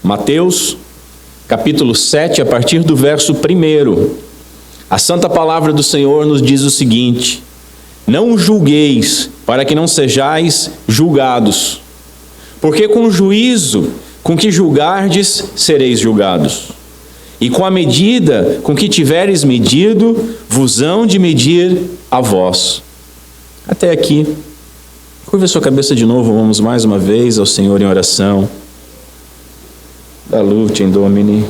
Mateus, capítulo 7, a partir do verso 1. A santa palavra do Senhor nos diz o seguinte: não julgueis, para que não sejais julgados, porque com o juízo com que julgardes, sereis julgados. E com a medida com que tiveres medido, vos hão de medir a vós. Até aqui. Curva a sua cabeça de novo, vamos mais uma vez ao Senhor em oração. Da lute em Domini.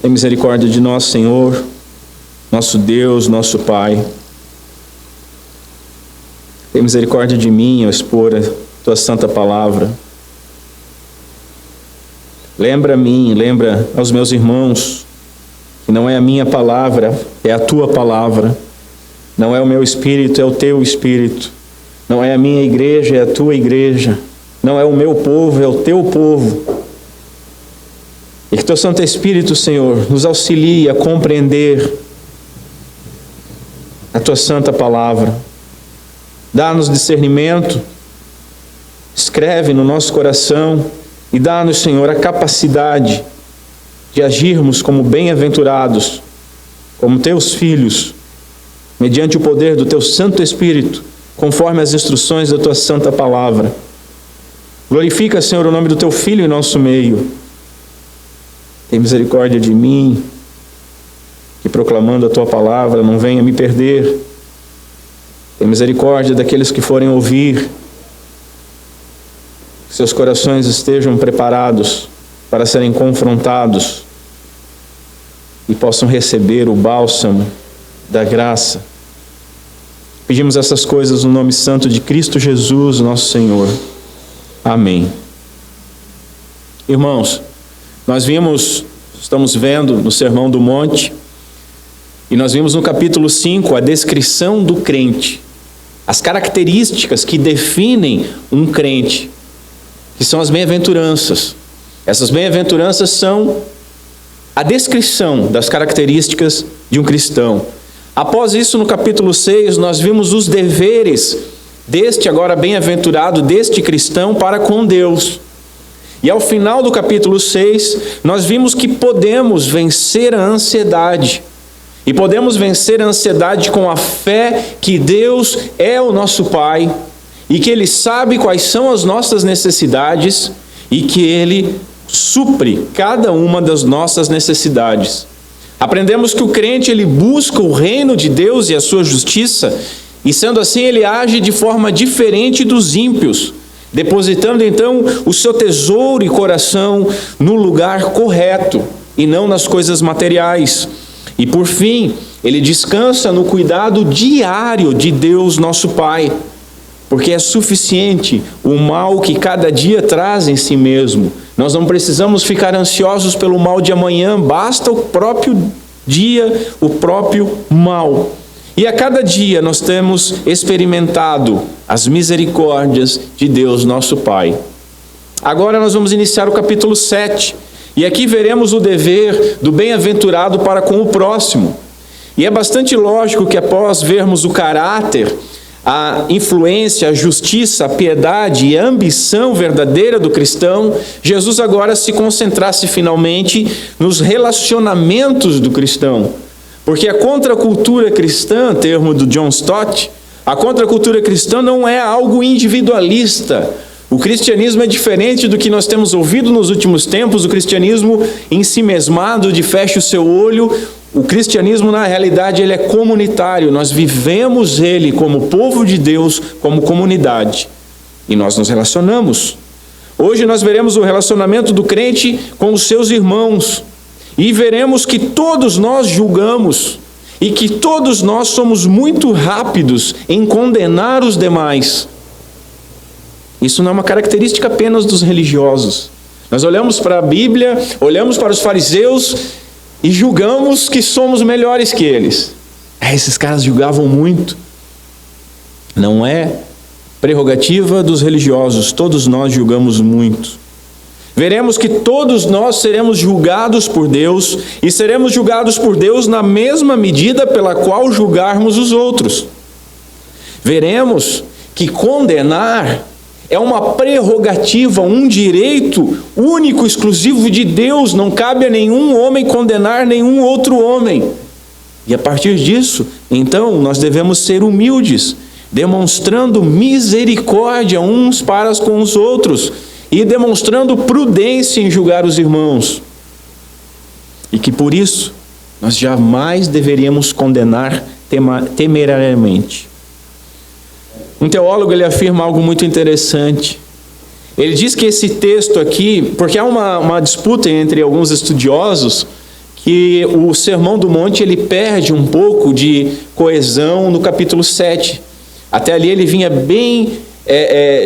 Tem misericórdia de nós, Senhor, nosso Deus, nosso Pai. Tem misericórdia de mim ao expor a tua santa palavra. Lembra a mim, lembra aos meus irmãos, que não é a minha palavra, é a tua palavra. Não é o meu espírito, é o teu espírito. Não é a minha igreja, é a tua igreja. Não é o meu povo, é o teu povo. E que teu Santo Espírito, Senhor, nos auxilie a compreender a tua santa palavra. Dá-nos discernimento, escreve no nosso coração e dá-nos, Senhor, a capacidade de agirmos como bem-aventurados, como teus filhos, mediante o poder do teu Santo Espírito, conforme as instruções da tua santa palavra. Glorifica, Senhor, o nome do teu Filho em nosso meio. Tem misericórdia de mim, que proclamando a tua palavra não venha me perder. Tem misericórdia daqueles que forem ouvir, que seus corações estejam preparados para serem confrontados e possam receber o bálsamo da graça. Pedimos essas coisas no nome santo de Cristo Jesus, nosso Senhor. Amém. Irmãos, nós estamos vendo no Sermão do Monte, e nós vimos no capítulo 5 a descrição do crente, as características que definem um crente, que são as bem-aventuranças. Essas bem-aventuranças são a descrição das características de um cristão. Após isso, no capítulo 6, nós vimos os deveres deste agora bem-aventurado, deste cristão para com Deus. E ao final do capítulo 6, nós vimos que podemos vencer a ansiedade. E podemos vencer a ansiedade com a fé que Deus é o nosso Pai e que Ele sabe quais são as nossas necessidades e que Ele supre cada uma das nossas necessidades. Aprendemos que o crente, ele busca o reino de Deus e a sua justiça, e sendo assim ele age de forma diferente dos ímpios, depositando então o seu tesouro e coração no lugar correto e não nas coisas materiais. E por fim, ele descansa no cuidado diário de Deus, nosso Pai, porque é suficiente o mal que cada dia traz em si mesmo. Nós não precisamos ficar ansiosos pelo mal de amanhã, basta o próprio dia, o próprio mal. E a cada dia nós temos experimentado as misericórdias de Deus, nosso Pai. Agora nós vamos iniciar o capítulo 7, e aqui veremos o dever do bem-aventurado para com o próximo. E é bastante lógico que após vermos o caráter, a influência, a justiça, a piedade e a ambição verdadeira do cristão, Jesus agora se concentrasse finalmente nos relacionamentos do cristão. Porque a contracultura cristã, termo do John Stott, a contracultura cristã não é algo individualista. O cristianismo é diferente do que nós temos ouvido nos últimos tempos, o cristianismo em si mesmado, de fecha o seu olho. O cristianismo, na realidade, ele é comunitário. Nós vivemos ele como povo de Deus, como comunidade. E nós nos relacionamos. Hoje nós veremos o relacionamento do crente com os seus irmãos. E veremos que todos nós julgamos. E que todos nós somos muito rápidos em condenar os demais. Isso não é uma característica apenas dos religiosos. Nós olhamos para a Bíblia, olhamos para os fariseus e julgamos que somos melhores que eles. Esses caras julgavam muito. Não é prerrogativa dos religiosos, todos nós julgamos muito. Veremos que todos nós seremos julgados por Deus e seremos julgados por Deus na mesma medida pela qual julgarmos os outros. Veremos que condenar É uma prerrogativa, um direito único, exclusivo de Deus. Não cabe a nenhum homem condenar nenhum outro homem. E a partir disso, então, nós devemos ser humildes, demonstrando misericórdia uns para com os outros e demonstrando prudência em julgar os irmãos. E que por isso, nós jamais deveríamos condenar temerariamente. Um teólogo, ele afirma algo muito interessante. Ele diz que esse texto aqui, porque há uma disputa entre alguns estudiosos, que o Sermão do Monte ele perde um pouco de coesão no capítulo 7. Até ali ele vinha bem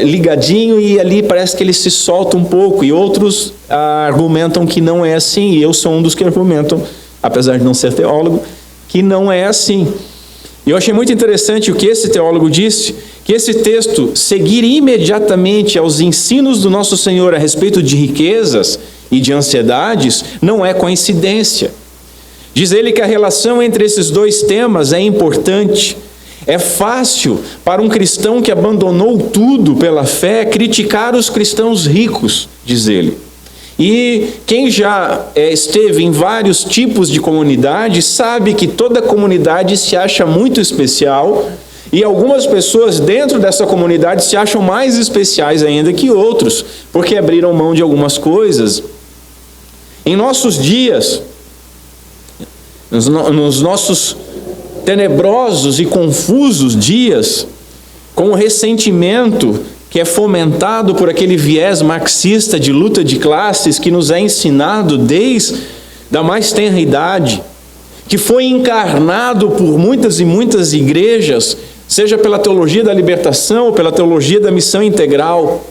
ligadinho e ali parece que ele se solta um pouco. E outros argumentam que não é assim. E eu sou um dos que argumentam, apesar de não ser teólogo, que não é assim. E eu achei muito interessante o que esse teólogo disse, que esse texto seguir imediatamente aos ensinos do nosso Senhor a respeito de riquezas e de ansiedades não é coincidência. Diz ele que a relação entre esses dois temas é importante. É fácil para um cristão que abandonou tudo pela fé criticar os cristãos ricos, diz ele. E quem já esteve em vários tipos de comunidade sabe que toda comunidade se acha muito especial e algumas pessoas dentro dessa comunidade se acham mais especiais ainda que outros, porque abriram mão de algumas coisas. Em nossos dias, nos nossos tenebrosos e confusos dias, com o ressentimento que é fomentado por aquele viés marxista de luta de classes que nos é ensinado desde a mais tenra idade, que foi encarnado por muitas e muitas igrejas, seja pela teologia da libertação ou pela teologia da missão integral,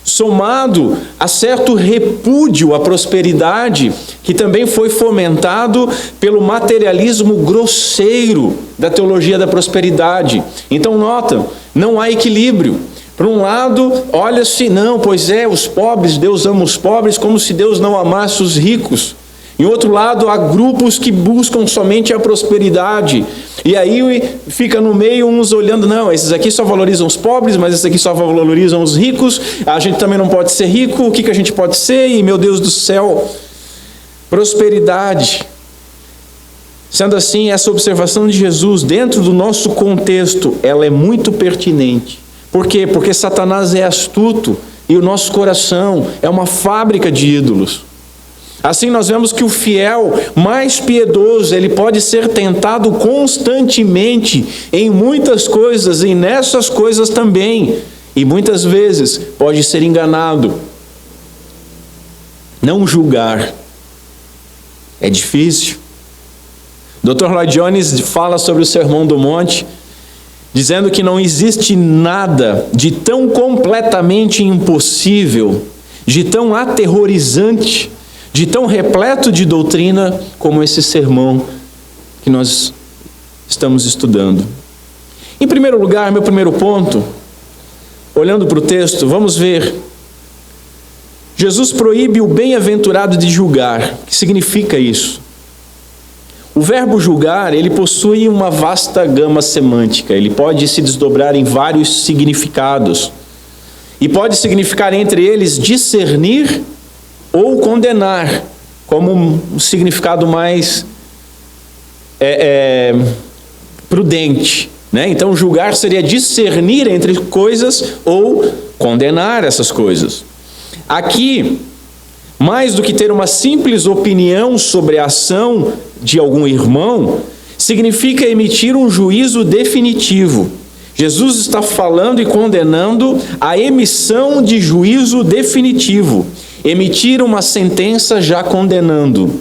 somado a certo repúdio à prosperidade, que também foi fomentado pelo materialismo grosseiro da teologia da prosperidade. Então nota, não há equilíbrio. Por um lado, olha-se, não, pois os pobres, Deus ama os pobres como se Deus não amasse os ricos. Em outro lado, há grupos que buscam somente a prosperidade. E aí fica no meio uns olhando, não, esses aqui só valorizam os pobres, mas esses aqui só valorizam os ricos. A gente também não pode ser rico, o que a gente pode ser? E meu Deus do céu, prosperidade. Sendo assim, essa observação de Jesus, dentro do nosso contexto, ela é muito pertinente. Por quê? Porque Satanás é astuto e o nosso coração é uma fábrica de ídolos. Assim nós vemos que o fiel mais piedoso, ele pode ser tentado constantemente em muitas coisas e nessas coisas também. E muitas vezes pode ser enganado. Não julgar é difícil. Dr. Lloyd Jones fala sobre o Sermão do Monte, dizendo que não existe nada de tão completamente impossível, de tão aterrorizante, de tão repleto de doutrina como esse sermão que nós estamos estudando. Em primeiro lugar, meu primeiro ponto, olhando para o texto, vamos ver. Jesus proíbe o bem-aventurado de julgar. O que significa isso? O verbo julgar, ele possui uma vasta gama semântica. Ele pode se desdobrar em vários significados. E pode significar entre eles discernir ou condenar, como um significado mais prudente, né? Então, julgar seria discernir entre coisas ou condenar essas coisas. Aqui, mais do que ter uma simples opinião sobre a ação de algum irmão, significa emitir um juízo definitivo. Jesus está falando e condenando a emissão de juízo definitivo. Emitir uma sentença já condenando.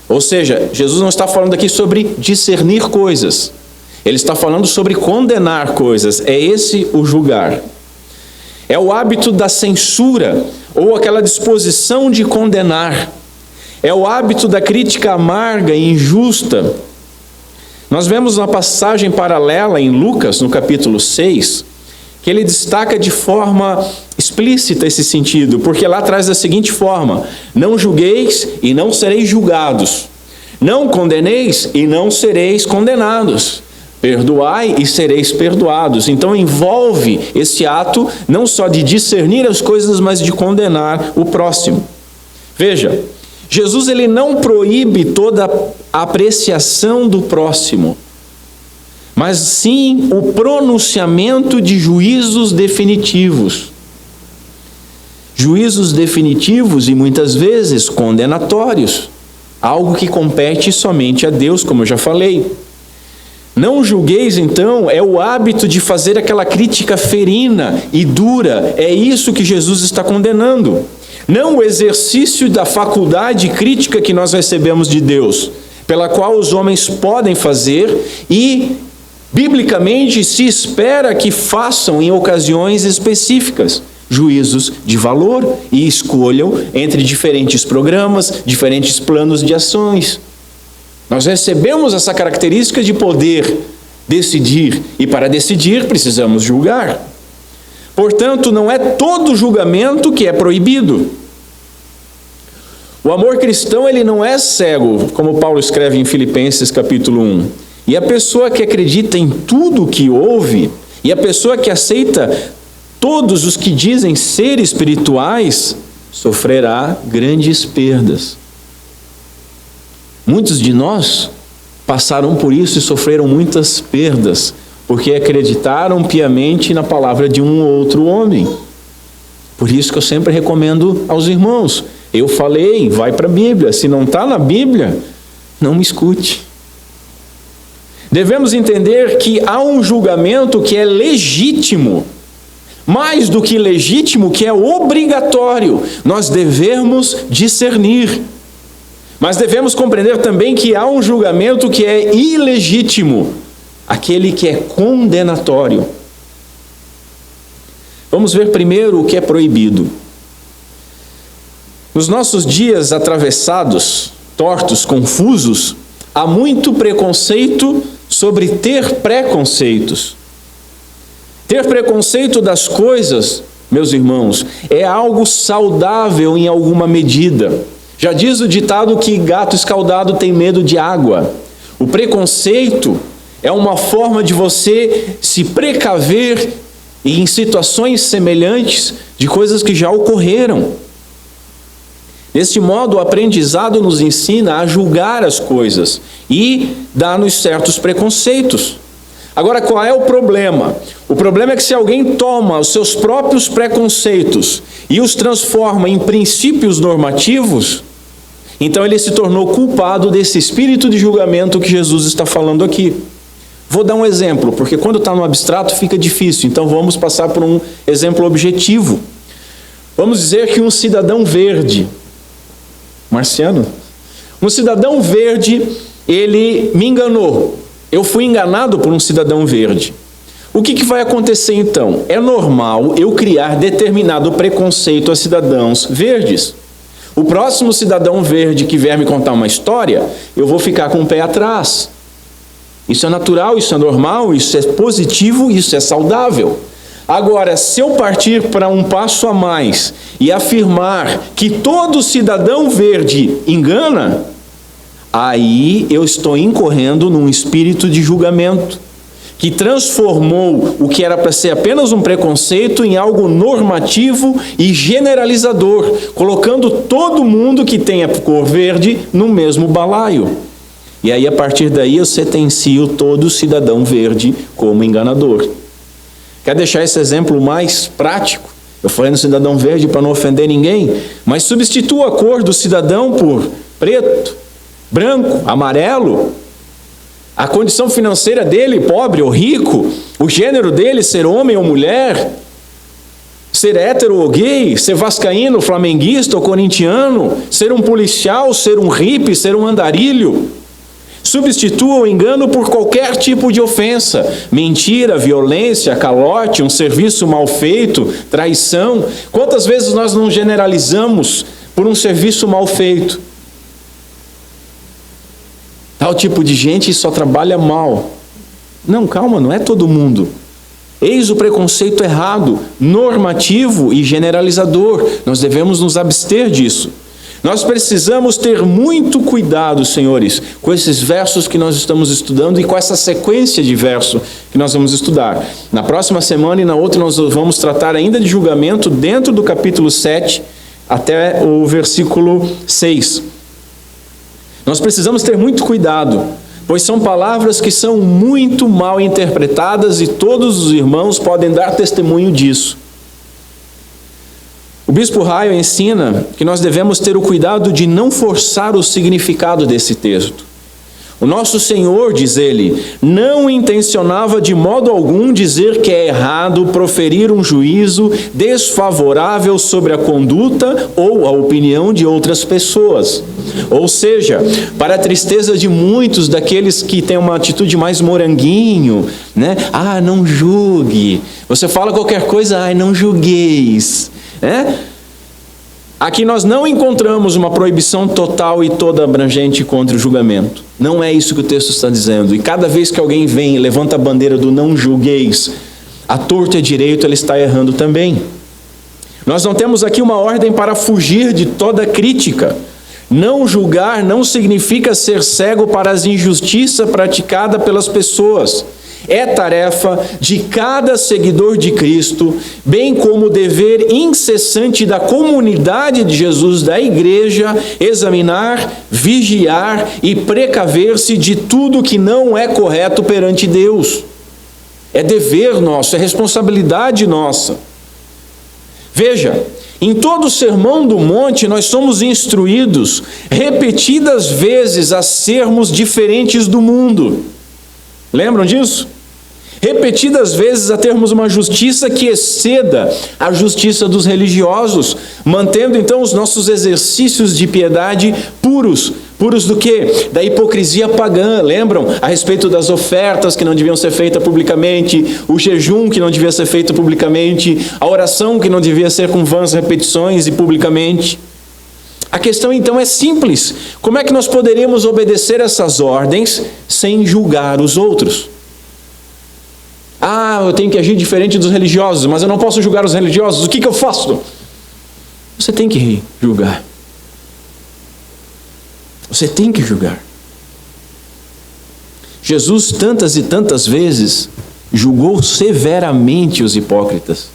Ou seja, Jesus não está falando aqui sobre discernir coisas. Ele está falando sobre condenar coisas. É esse o julgar. É o hábito da censura, ou aquela disposição de condenar. É o hábito da crítica amarga e injusta. Nós vemos uma passagem paralela em Lucas, no capítulo 6, que ele destaca de forma explícita esse sentido, porque lá traz da seguinte forma: não julgueis e não sereis julgados, não condeneis e não sereis condenados. Perdoai e sereis perdoados. Então envolve esse ato não só de discernir as coisas, mas de condenar o próximo. Veja, Jesus ele não proíbe toda a apreciação do próximo, mas sim o pronunciamento de juízos definitivos. Juízos definitivos e muitas vezes condenatórios. Algo que compete somente a Deus, como eu já falei. Não julgueis, então, é o hábito de fazer aquela crítica ferina e dura. É isso que Jesus está condenando. Não o exercício da faculdade crítica que nós recebemos de Deus, pela qual os homens podem fazer e, biblicamente, se espera que façam em ocasiões específicas. Juízos de valor e escolham entre diferentes programas, diferentes planos de ações. Nós recebemos essa característica de poder decidir, e para decidir precisamos julgar. Portanto, não é todo julgamento que é proibido. O amor cristão ele não é cego, como Paulo escreve em Filipenses capítulo 1. E a pessoa que acredita em tudo o que ouve, e a pessoa que aceita todos os que dizem ser espirituais, sofrerá grandes perdas. Muitos de nós passaram por isso e sofreram muitas perdas, porque acreditaram piamente na palavra de um ou outro homem. Por isso que eu sempre recomendo aos irmãos, eu falei, vai para a Bíblia, se não está na Bíblia, não me escute. Devemos entender que há um julgamento que é legítimo, mais do que legítimo, que é obrigatório. Nós devemos discernir. Mas devemos compreender também que há um julgamento que é ilegítimo, aquele que é condenatório. Vamos ver primeiro o que é proibido. Nos nossos dias atravessados, tortos, confusos, há muito preconceito sobre ter preconceitos. Ter preconceito das coisas, meus irmãos, é algo saudável em alguma medida. Já diz o ditado que gato escaldado tem medo de água. O preconceito é uma forma de você se precaver em situações semelhantes de coisas que já ocorreram. Deste modo, o aprendizado nos ensina a julgar as coisas e dá-nos certos preconceitos. Agora, qual é o problema? O problema é que se alguém toma os seus próprios preconceitos e os transforma em princípios normativos, então ele se tornou culpado desse espírito de julgamento que Jesus está falando aqui. Vou dar um exemplo, porque quando está no abstrato fica difícil, então vamos passar por um exemplo objetivo. Vamos dizer que um cidadão verde, marciano, um cidadão verde, ele me enganou. Eu fui enganado por um cidadão verde. O que vai acontecer então? É normal eu criar determinado preconceito a cidadãos verdes. O próximo cidadão verde que vier me contar uma história, eu vou ficar com o pé atrás. Isso é natural, isso é normal, isso é positivo, isso é saudável. Agora, se eu partir para um passo a mais e afirmar que todo cidadão verde engana, aí eu estou incorrendo num espírito de julgamento, que transformou o que era para ser apenas um preconceito em algo normativo e generalizador, colocando todo mundo que tenha cor verde no mesmo balaio. E aí, a partir daí, eu sentencio todo cidadão verde como enganador. Quer deixar esse exemplo mais prático? Eu falei no cidadão verde para não ofender ninguém, mas substitua a cor do cidadão por preto, branco, amarelo, a condição financeira dele, pobre ou rico, o gênero dele, ser homem ou mulher, ser hétero ou gay, ser vascaíno, flamenguista ou corintiano, ser um policial, ser um hippie, ser um andarilho. Substitua o engano por qualquer tipo de ofensa, mentira, violência, calote, um serviço mal feito, traição. Quantas vezes nós não generalizamos por um serviço mal feito? Tal tipo de gente só trabalha mal. Não, calma, não é todo mundo. Eis o preconceito errado, normativo e generalizador. Nós devemos nos abster disso. Nós precisamos ter muito cuidado, senhores, com esses versos que nós estamos estudando e com essa sequência de verso que nós vamos estudar. Na próxima semana e na outra nós vamos tratar ainda de julgamento dentro do capítulo 7 até o versículo 6. Nós precisamos ter muito cuidado, pois são palavras que são muito mal interpretadas e todos os irmãos podem dar testemunho disso. O bispo Raio ensina que nós devemos ter o cuidado de não forçar o significado desse texto. O nosso Senhor, diz ele, não intencionava de modo algum dizer que é errado proferir um juízo desfavorável sobre a conduta ou a opinião de outras pessoas. Ou seja, para a tristeza de muitos daqueles que têm uma atitude mais moranguinho, né? Não julgue. Você fala qualquer coisa, não julgueis. Aqui nós não encontramos uma proibição total e toda abrangente contra o julgamento. Não é isso que o texto está dizendo. E cada vez que alguém vem e levanta a bandeira do não julgueis, a torto e a direito, ele está errando também. Nós não temos aqui uma ordem para fugir de toda crítica. Não julgar não significa ser cego para as injustiças praticadas pelas pessoas. É tarefa de cada seguidor de Cristo, bem como o dever incessante da comunidade de Jesus, da igreja, examinar, vigiar e precaver-se de tudo que não é correto perante Deus. É dever nosso, é responsabilidade nossa. Veja, em todo o Sermão do Monte nós somos instruídos repetidas vezes a sermos diferentes do mundo. Lembram disso? Repetidas vezes a termos uma justiça que exceda a justiça dos religiosos, mantendo então os nossos exercícios de piedade puros. Puros do quê? Da hipocrisia pagã. Lembram? A respeito das ofertas que não deviam ser feitas publicamente, o jejum que não devia ser feito publicamente, a oração que não devia ser com vãs repetições e publicamente. A questão então é simples. Como é que nós poderíamos obedecer essas ordens sem julgar os outros? Eu tenho que agir diferente dos religiosos, mas eu não posso julgar os religiosos. O que eu faço? Você tem que julgar. Você tem que julgar. Jesus tantas e tantas vezes julgou severamente os hipócritas.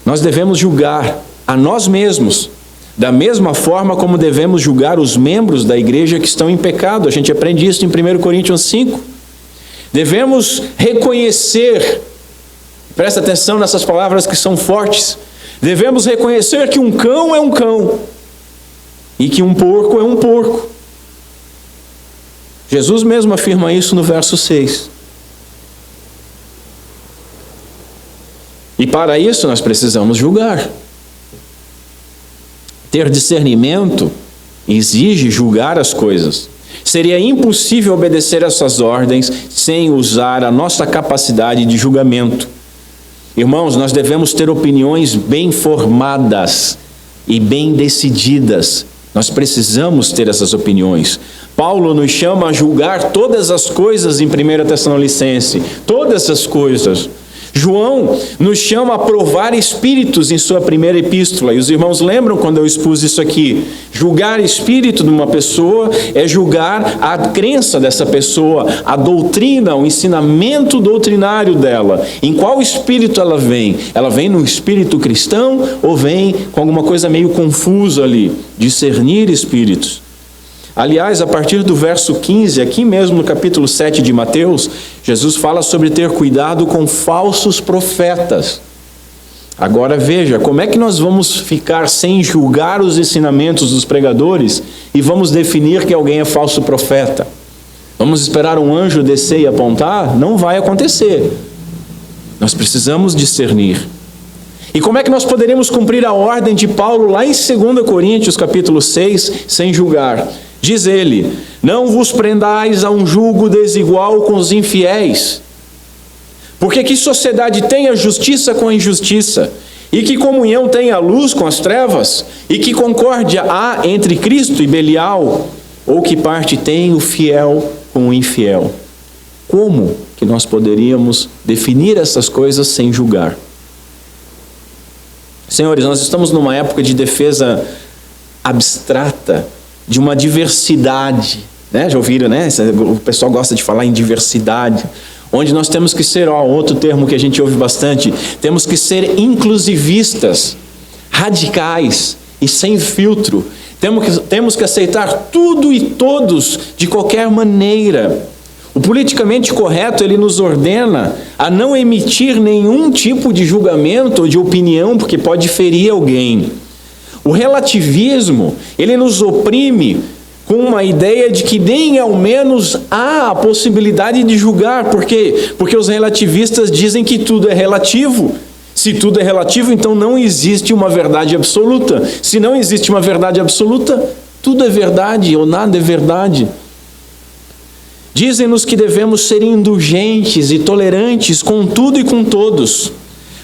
Nós devemos julgar a nós mesmos, da mesma forma como devemos julgar os membros da igreja que estão em pecado. A gente aprende isso em 1 Coríntios 5. Devemos reconhecer, presta atenção nessas palavras que são fortes, devemos reconhecer que um cão é um cão e que um porco é um porco. Jesus mesmo afirma isso no verso 6. E para isso nós precisamos julgar. Ter discernimento exige julgar as coisas. Seria impossível obedecer essas ordens sem usar a nossa capacidade de julgamento. Irmãos, nós devemos ter opiniões bem formadas e bem decididas. Nós precisamos ter essas opiniões. Paulo nos chama a julgar todas as coisas em 1 Tessalonicenses. Todas as coisas. João nos chama a provar espíritos em sua primeira epístola. E os irmãos lembram quando eu expus isso aqui? Julgar espírito de uma pessoa é julgar a crença dessa pessoa, a doutrina, o ensinamento doutrinário dela. Em qual espírito ela vem? Ela vem no espírito cristão ou vem com alguma coisa meio confusa ali? Discernir espíritos. Aliás, a partir do verso 15, aqui mesmo no capítulo 7 de Mateus, Jesus fala sobre ter cuidado com falsos profetas. Agora veja, como é que nós vamos ficar sem julgar os ensinamentos dos pregadores e vamos definir que alguém é falso profeta? Vamos esperar um anjo descer e apontar? Não vai acontecer. Nós precisamos discernir. E como é que nós poderemos cumprir a ordem de Paulo lá em 2 Coríntios capítulo 6, sem julgar? Diz ele, não vos prendais a um julgo desigual com os infiéis. Porque que sociedade tem a justiça com a injustiça? E que comunhão tem a luz com as trevas? E que concórdia há entre Cristo e Belial? Ou que parte tem o fiel com o infiel? Como que nós poderíamos definir essas coisas sem julgar? Senhores, nós estamos numa época de defesa abstrata, de uma diversidade, né? Já ouviram, né? O pessoal gosta de falar em diversidade, onde nós temos que ser, outro termo que a gente ouve bastante, temos que ser inclusivistas, radicais e sem filtro. Temos que aceitar tudo e todos de qualquer maneira. O politicamente correto, ele nos ordena a não emitir nenhum tipo de julgamento ou de opinião, porque pode ferir alguém. O relativismo, ele nos oprime com uma ideia de que nem ao menos há a possibilidade de julgar. Por quê? Porque os relativistas dizem que tudo é relativo. Se tudo é relativo, então não existe uma verdade absoluta. Se não existe uma verdade absoluta, tudo é verdade ou nada é verdade. Dizem-nos que devemos ser indulgentes e tolerantes com tudo e com todos,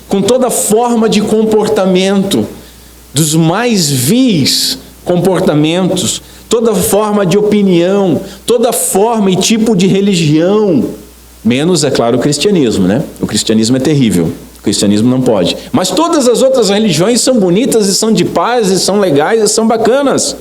com toda forma de comportamento, dos mais vis comportamentos, toda forma de opinião, toda forma e tipo de religião, menos, é claro, o cristianismo, né? O cristianismo é terrível. O cristianismo não pode. Mas todas as outras religiões são bonitas e são de paz e são legais e são bacanas.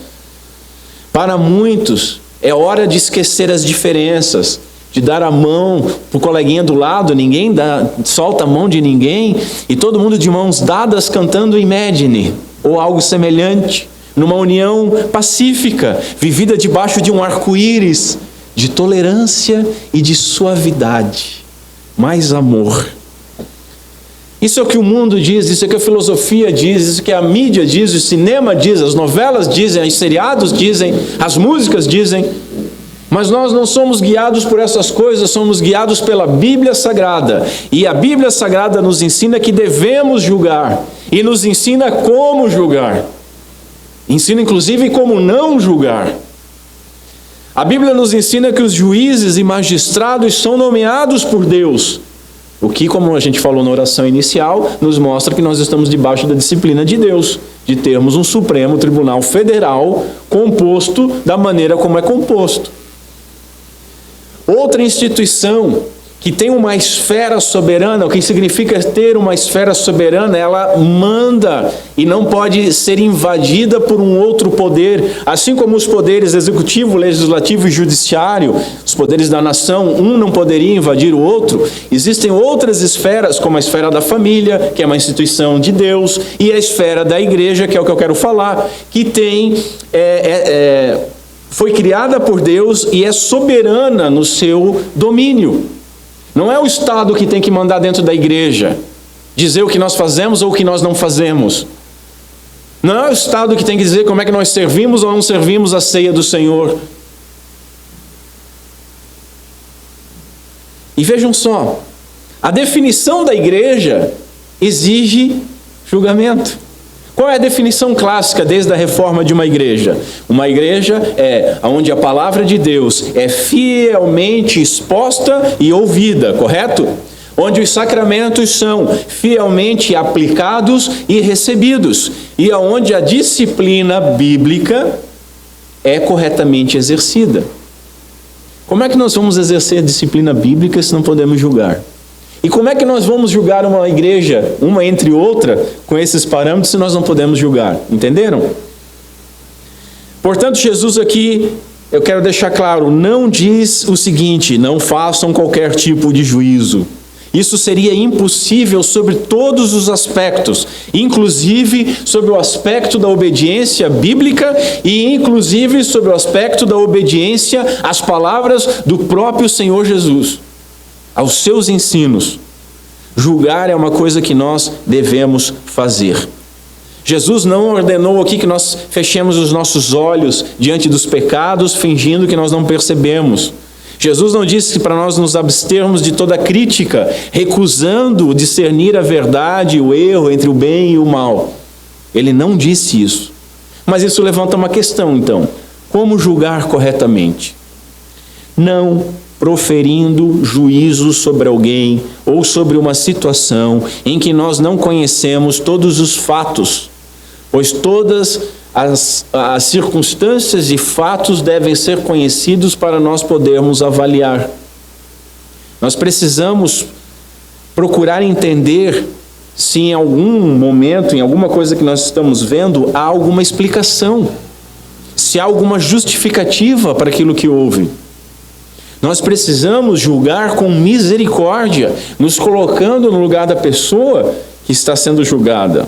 Para muitos, é hora de esquecer as diferenças, de dar a mão para o coleguinha do lado, ninguém solta a mão de ninguém, e todo mundo de mãos dadas cantando Imagine, ou algo semelhante, numa união pacífica, vivida debaixo de um arco-íris, de tolerância e de suavidade, mais amor. Isso é o que o mundo diz, isso é o que a filosofia diz, isso é o que a mídia diz, o cinema diz, as novelas dizem, os seriados dizem, as músicas dizem. Mas nós não somos guiados por essas coisas, somos guiados pela Bíblia Sagrada. E a Bíblia Sagrada nos ensina que devemos julgar, e nos ensina como julgar. Ensina inclusive como não julgar. A Bíblia nos ensina que os juízes e magistrados são nomeados por Deus. O que, como a gente falou na oração inicial, nos mostra que nós estamos debaixo da disciplina de Deus, de termos um Supremo Tribunal Federal composto da maneira como é composto. Outra instituição que tem uma esfera soberana, o que significa ter uma esfera soberana, ela manda e não pode ser invadida por um outro poder, assim como os poderes executivo, legislativo e judiciário, os poderes da nação, um não poderia invadir o outro. Existem outras esferas, como a esfera da família, que é uma instituição de Deus, e a esfera da igreja, que é o que eu quero falar, que tem... foi criada por Deus e é soberana no seu domínio. Não é o Estado que tem que mandar dentro da igreja, dizer o que nós fazemos ou o que nós não fazemos. Não é o Estado que tem que dizer como é que nós servimos ou não servimos a ceia do Senhor. E vejam só, a definição da igreja exige julgamento. Qual é a definição clássica desde a reforma de uma igreja? Uma igreja é onde a palavra de Deus é fielmente exposta e ouvida, correto? Onde os sacramentos são fielmente aplicados e recebidos, e onde a disciplina bíblica é corretamente exercida. Como é que nós vamos exercer a disciplina bíblica se não podemos julgar? E como é que nós vamos julgar uma igreja, uma entre outra, com esses parâmetros, se nós não podemos julgar? Entenderam? Portanto, Jesus aqui, eu quero deixar claro, não diz o seguinte: não façam qualquer tipo de juízo. Isso seria impossível sobre todos os aspectos, inclusive sobre o aspecto da obediência bíblica e inclusive sobre o aspecto da obediência às palavras do próprio Senhor Jesus, aos seus ensinos. Julgar é uma coisa que nós devemos fazer. Jesus não ordenou aqui que nós fechemos os nossos olhos diante dos pecados, fingindo que nós não percebemos. Jesus não disse para nós nos abstermos de toda crítica, recusando discernir a verdade e o erro entre o bem e o mal. Ele não disse isso. Mas isso levanta uma questão, então. Como julgar corretamente? Não proferindo juízo sobre alguém ou sobre uma situação em que nós não conhecemos todos os fatos, pois todas as circunstâncias e fatos devem ser conhecidos para nós podermos avaliar. Nós precisamos procurar entender se em algum momento, em alguma coisa que nós estamos vendo, há alguma explicação, se há alguma justificativa para aquilo que houve. Nós precisamos julgar com misericórdia, nos colocando no lugar da pessoa que está sendo julgada.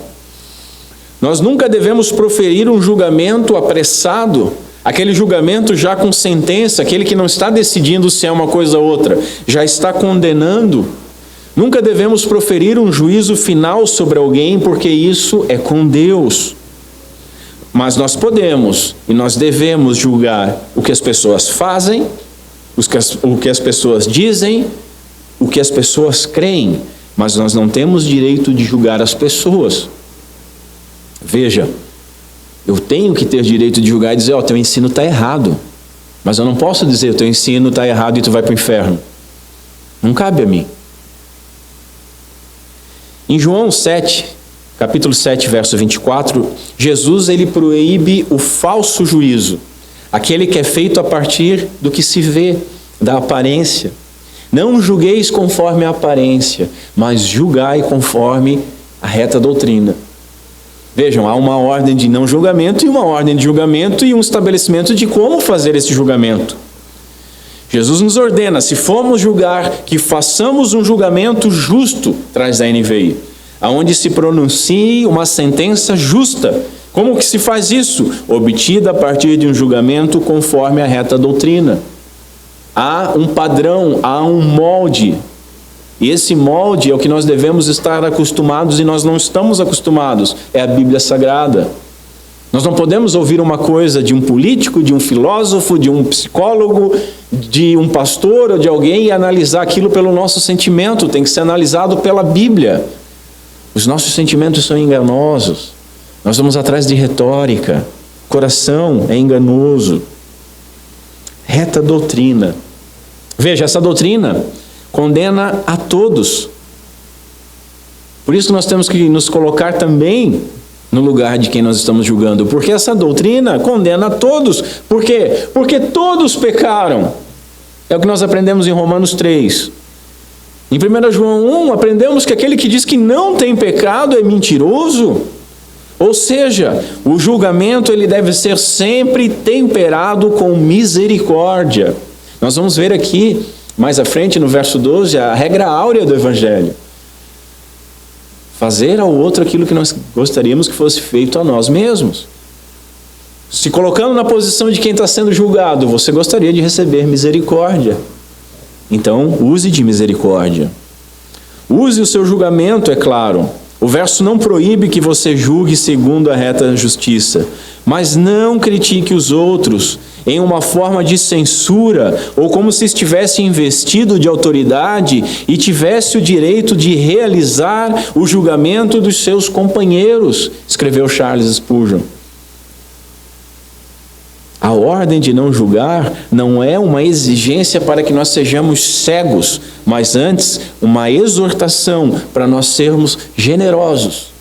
Nós nunca devemos proferir um julgamento apressado, aquele julgamento já com sentença, aquele que não está decidindo se é uma coisa ou outra, já está condenando. Nunca devemos proferir um juízo final sobre alguém, porque isso é com Deus. Mas nós podemos e nós devemos julgar o que as pessoas fazem, o que as pessoas dizem, o que as pessoas creem, mas nós não temos direito de julgar as pessoas. Veja, eu tenho que ter direito de julgar e dizer, teu ensino está errado. Mas eu não posso dizer, teu ensino está errado e tu vai para o inferno. Não cabe a mim. Em João 7, capítulo 7, verso 24, Jesus ele proíbe o falso juízo, aquele que é feito a partir do que se vê, da aparência. Não julgueis conforme a aparência, mas julgai conforme a reta doutrina. Vejam, há uma ordem de não julgamento e uma ordem de julgamento e um estabelecimento de como fazer esse julgamento. Jesus nos ordena, se formos julgar, que façamos um julgamento justo, traz a NVI, aonde se pronuncie uma sentença justa. Como que se faz isso? Obtida a partir de um julgamento conforme a reta doutrina. Há um padrão, há um molde. E esse molde é o que nós devemos estar acostumados e nós não estamos acostumados. É a Bíblia Sagrada. Nós não podemos ouvir uma coisa de um político, de um filósofo, de um psicólogo, de um pastor ou de alguém e analisar aquilo pelo nosso sentimento. Tem que ser analisado pela Bíblia. Os nossos sentimentos são enganosos. Nós vamos atrás de retórica. O coração é enganoso. Reta doutrina. Veja, essa doutrina condena a todos. Por isso que nós temos que nos colocar também no lugar de quem nós estamos julgando. Porque essa doutrina condena a todos. Por quê? Porque todos pecaram. É o que nós aprendemos em Romanos 3. Em 1 João 1, aprendemos que aquele que diz que não tem pecado é mentiroso. Ou seja, o julgamento ele deve ser sempre temperado com misericórdia. Nós vamos ver aqui, mais à frente, no verso 12, a regra áurea do Evangelho. Fazer ao outro aquilo que nós gostaríamos que fosse feito a nós mesmos. Se colocando na posição de quem está sendo julgado, você gostaria de receber misericórdia. Então, use de misericórdia. Use o seu julgamento, é claro. O verso não proíbe que você julgue segundo a reta justiça, mas não critique os outros em uma forma de censura ou como se estivesse investido de autoridade e tivesse o direito de realizar o julgamento dos seus companheiros, escreveu Charles Spurgeon. A ordem de não julgar não é uma exigência para que nós sejamos cegos, mas antes uma exortação para nós sermos generosos.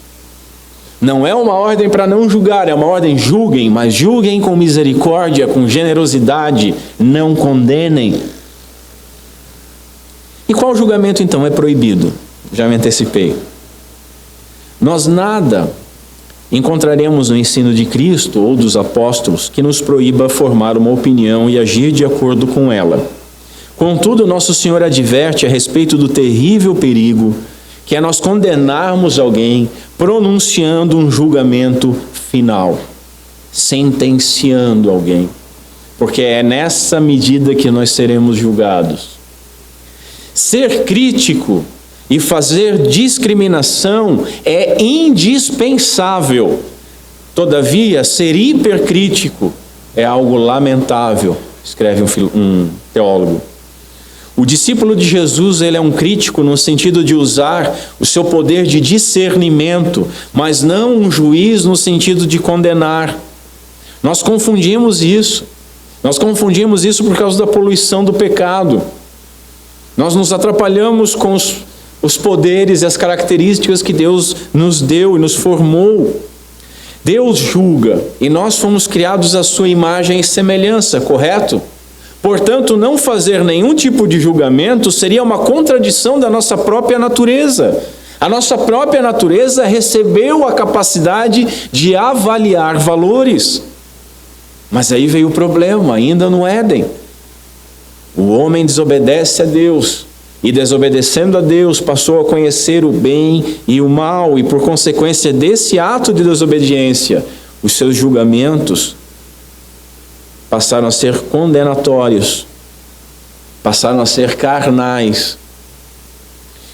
Não é uma ordem para não julgar, é uma ordem julguem, mas julguem com misericórdia, com generosidade, não condenem. E qual julgamento então é proibido? Já me antecipei. Nós nada encontraremos no ensino de Cristo ou dos apóstolos que nos proíba formar uma opinião e agir de acordo com ela. Contudo, nosso Senhor adverte a respeito do terrível perigo que é nós condenarmos alguém pronunciando um julgamento final, sentenciando alguém, porque é nessa medida que nós seremos julgados. Ser crítico e fazer discriminação é indispensável. Todavia, ser hipercrítico é algo lamentável, escreve um teólogo. O discípulo de Jesus, ele é um crítico no sentido de usar o seu poder de discernimento, mas não um juiz no sentido de condenar. Nós confundimos isso. Nós confundimos isso por causa da poluição do pecado. Nós nos atrapalhamos com os poderes e as características que Deus nos deu e nos formou. Deus julga e nós fomos criados à sua imagem e semelhança, correto? Portanto, não fazer nenhum tipo de julgamento seria uma contradição da nossa própria natureza. A nossa própria natureza recebeu a capacidade de avaliar valores. Mas aí veio o problema, ainda no Éden. O homem desobedece a Deus, e desobedecendo a Deus passou a conhecer o bem e o mal, e por consequência desse ato de desobediência, os seus julgamentos passaram a ser condenatórios, passaram a ser carnais.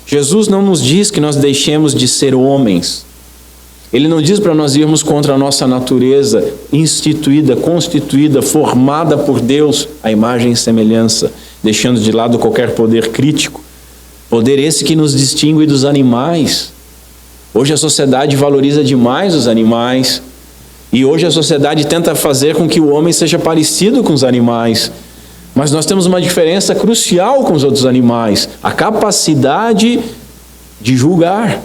Jesus não nos diz que nós deixemos de ser homens. Ele não diz para nós irmos contra a nossa natureza instituída, constituída, formada por Deus, a imagem e semelhança, deixando de lado qualquer poder crítico. Poder esse que nos distingue dos animais. Hoje a sociedade valoriza demais os animais. E hoje a sociedade tenta fazer com que o homem seja parecido com os animais. Mas nós temos uma diferença crucial com os outros animais: a capacidade de julgar.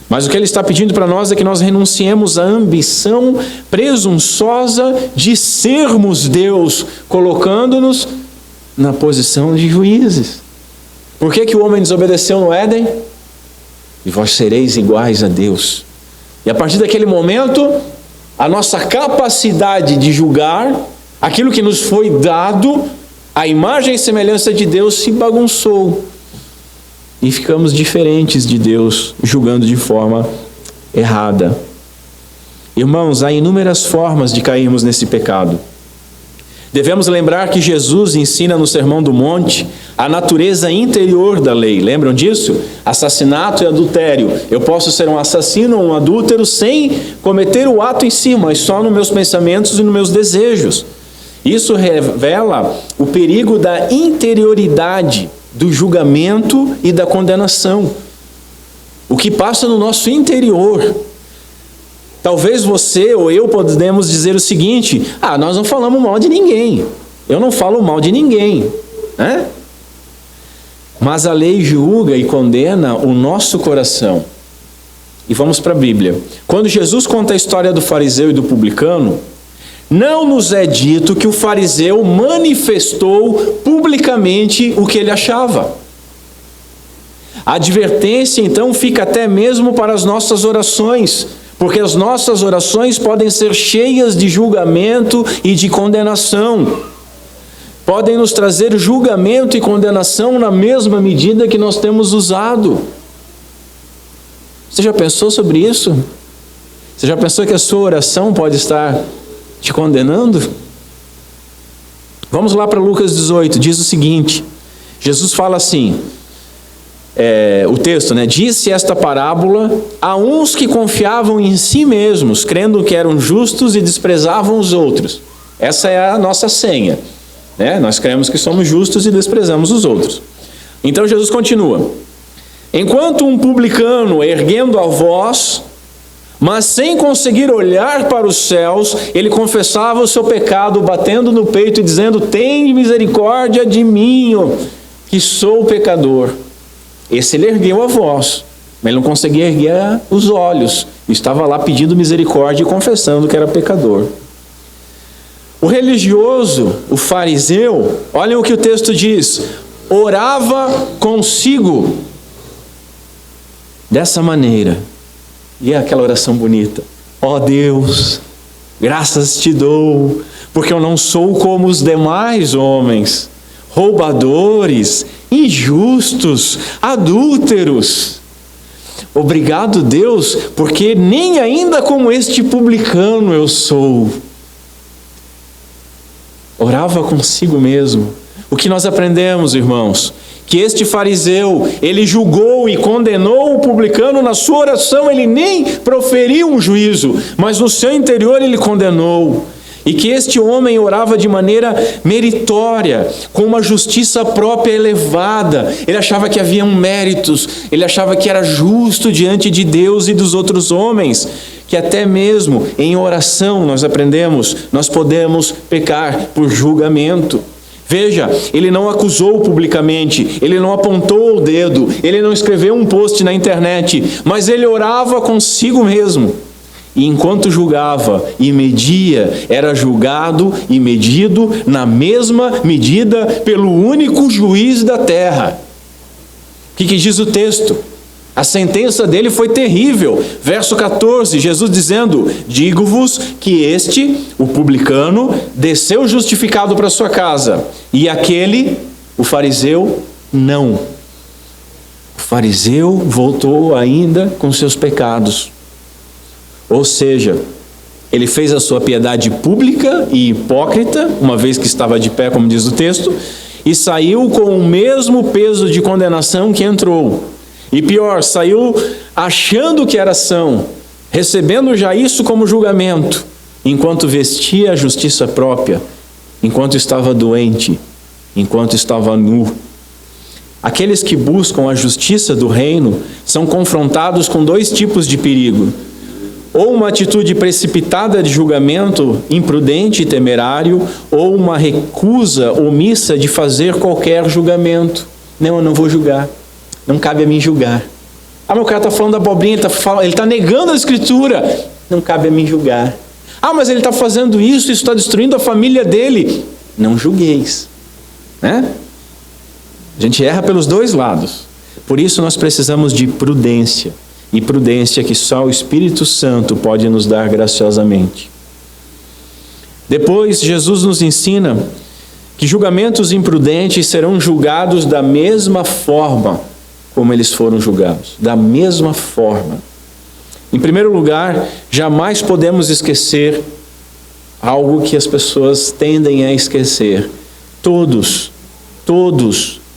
Mas o que ele está pedindo para nós é que nós renunciemos à ambição presunçosa de sermos Deus, colocando-nos na posição de juízes. Por que o homem desobedeceu no Éden? E vós sereis iguais a Deus. E a partir daquele momento, a nossa capacidade de julgar, aquilo que nos foi dado, a imagem e semelhança de Deus se bagunçou. E ficamos diferentes de Deus, julgando de forma errada. Irmãos, há inúmeras formas de cairmos nesse pecado. Devemos lembrar que Jesus ensina no Sermão do Monte a natureza interior da lei. Lembram disso? Assassinato e adultério. Eu posso ser um assassino ou um adúltero sem cometer o ato em si, mas só nos meus pensamentos e nos meus desejos. Isso revela o perigo da interioridade, do julgamento e da condenação. O que passa no nosso interior. Talvez você ou eu podemos dizer o seguinte: nós não falamos mal de ninguém. Eu não falo mal de ninguém. Né? Mas a lei julga e condena o nosso coração. E vamos para a Bíblia. Quando Jesus conta a história do fariseu e do publicano, não nos é dito que o fariseu manifestou publicamente o que ele achava. A advertência, então, fica até mesmo para as nossas orações, porque as nossas orações podem ser cheias de julgamento e de condenação. Podem nos trazer julgamento e condenação na mesma medida que nós temos usado. Você já pensou sobre isso? Você já pensou que a sua oração pode estar te condenando? Vamos lá para Lucas 18, diz o seguinte: Jesus fala assim, o texto, disse esta parábola a uns que confiavam em si mesmos, crendo que eram justos e desprezavam os outros. Essa é a nossa senha, nós cremos que somos justos e desprezamos os outros. Então Jesus continua: enquanto um publicano, erguendo a voz, mas sem conseguir olhar para os céus, ele confessava o seu pecado, batendo no peito e dizendo: tem misericórdia de mim, que sou pecador. Esse ele ergueu a voz, mas ele não conseguia erguer os olhos. Estava lá pedindo misericórdia e confessando que era pecador. O religioso, o fariseu, olhem o que o texto diz: orava consigo dessa maneira. E é aquela oração bonita: ó Deus, graças te dou, porque eu não sou como os demais homens, roubadores, injustos, adúlteros. Obrigado, Deus, porque nem ainda como este publicano eu sou. Orava consigo mesmo. O que nós aprendemos, irmãos? Que este fariseu, ele julgou e condenou o publicano na sua oração, ele nem proferiu um juízo, mas no seu interior ele condenou. E que este homem orava de maneira meritória, com uma justiça própria elevada. Ele achava que haviam méritos, ele achava que era justo diante de Deus e dos outros homens. Que até mesmo em oração nós aprendemos, nós podemos pecar por julgamento. Veja, ele não acusou publicamente, ele não apontou o dedo, ele não escreveu um post na internet, mas ele orava consigo mesmo. E enquanto julgava e media, era julgado e medido na mesma medida pelo único juiz da terra. O que diz o texto? A sentença dele foi terrível. Verso 14, Jesus dizendo: digo-vos que este, o publicano, desceu justificado para sua casa, e aquele, o fariseu, não. O fariseu voltou ainda com seus pecados. Ou seja, ele fez a sua piedade pública e hipócrita, uma vez que estava de pé, como diz o texto, e saiu com o mesmo peso de condenação que entrou. E pior, saiu achando que era são, recebendo já isso como julgamento, enquanto vestia a justiça própria, enquanto estava doente, enquanto estava nu. Aqueles que buscam a justiça do reino são confrontados com dois tipos de perigo: ou uma atitude precipitada de julgamento, imprudente e temerário, ou uma recusa omissa de fazer qualquer julgamento. Não, eu não vou julgar. Não cabe a mim julgar. Ah, mas o cara está falando abobrinha, ele está negando a Escritura. Não cabe a mim julgar. Ah, mas ele está fazendo isso está destruindo a família dele. Não julgueis. Né? A gente erra pelos dois lados. Por isso nós precisamos de prudência. E prudência que só o Espírito Santo pode nos dar graciosamente. Depois, Jesus nos ensina que julgamentos imprudentes serão julgados da mesma forma como eles foram julgados. Da mesma forma. Em primeiro lugar, jamais podemos esquecer algo que as pessoas tendem a esquecer. Todos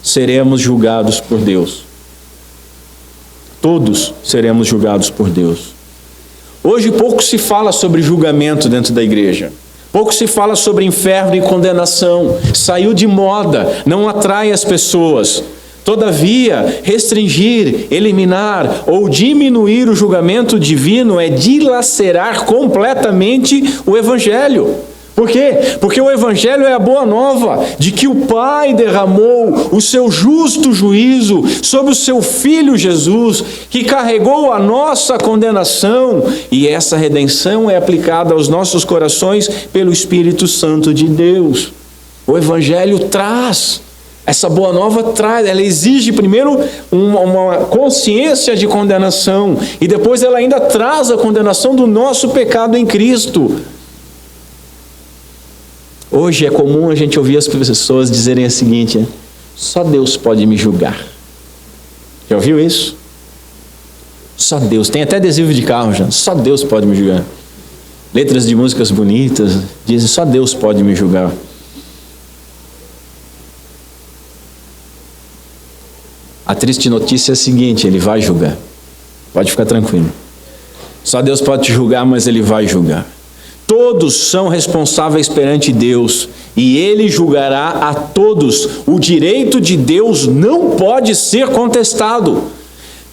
seremos julgados por Deus. Todos seremos julgados por Deus. Hoje pouco se fala sobre julgamento dentro da igreja. Pouco se fala sobre inferno e condenação. Saiu de moda, não atrai as pessoas. Todavia, restringir, eliminar ou diminuir o julgamento divino é dilacerar completamente o Evangelho. Por quê? Porque o Evangelho é a boa nova de que o Pai derramou o seu justo juízo sobre o seu Filho Jesus, que carregou a nossa condenação, e essa redenção é aplicada aos nossos corações pelo Espírito Santo de Deus. O Evangelho traz, essa boa nova traz, ela exige primeiro uma consciência de condenação, e depois ela ainda traz a condenação do nosso pecado em Cristo. Hoje é comum a gente ouvir as pessoas dizerem o seguinte: só Deus pode me julgar. Já ouviu isso? Só Deus. Tem até adesivo de carro já. Só Deus pode me julgar. Letras de músicas bonitas dizem: só Deus pode me julgar. A triste notícia é a seguinte: Ele vai julgar. Pode ficar tranquilo. Só Deus pode te julgar, mas Ele vai julgar. Todos são responsáveis perante Deus, e Ele julgará a todos. O direito de Deus não pode ser contestado.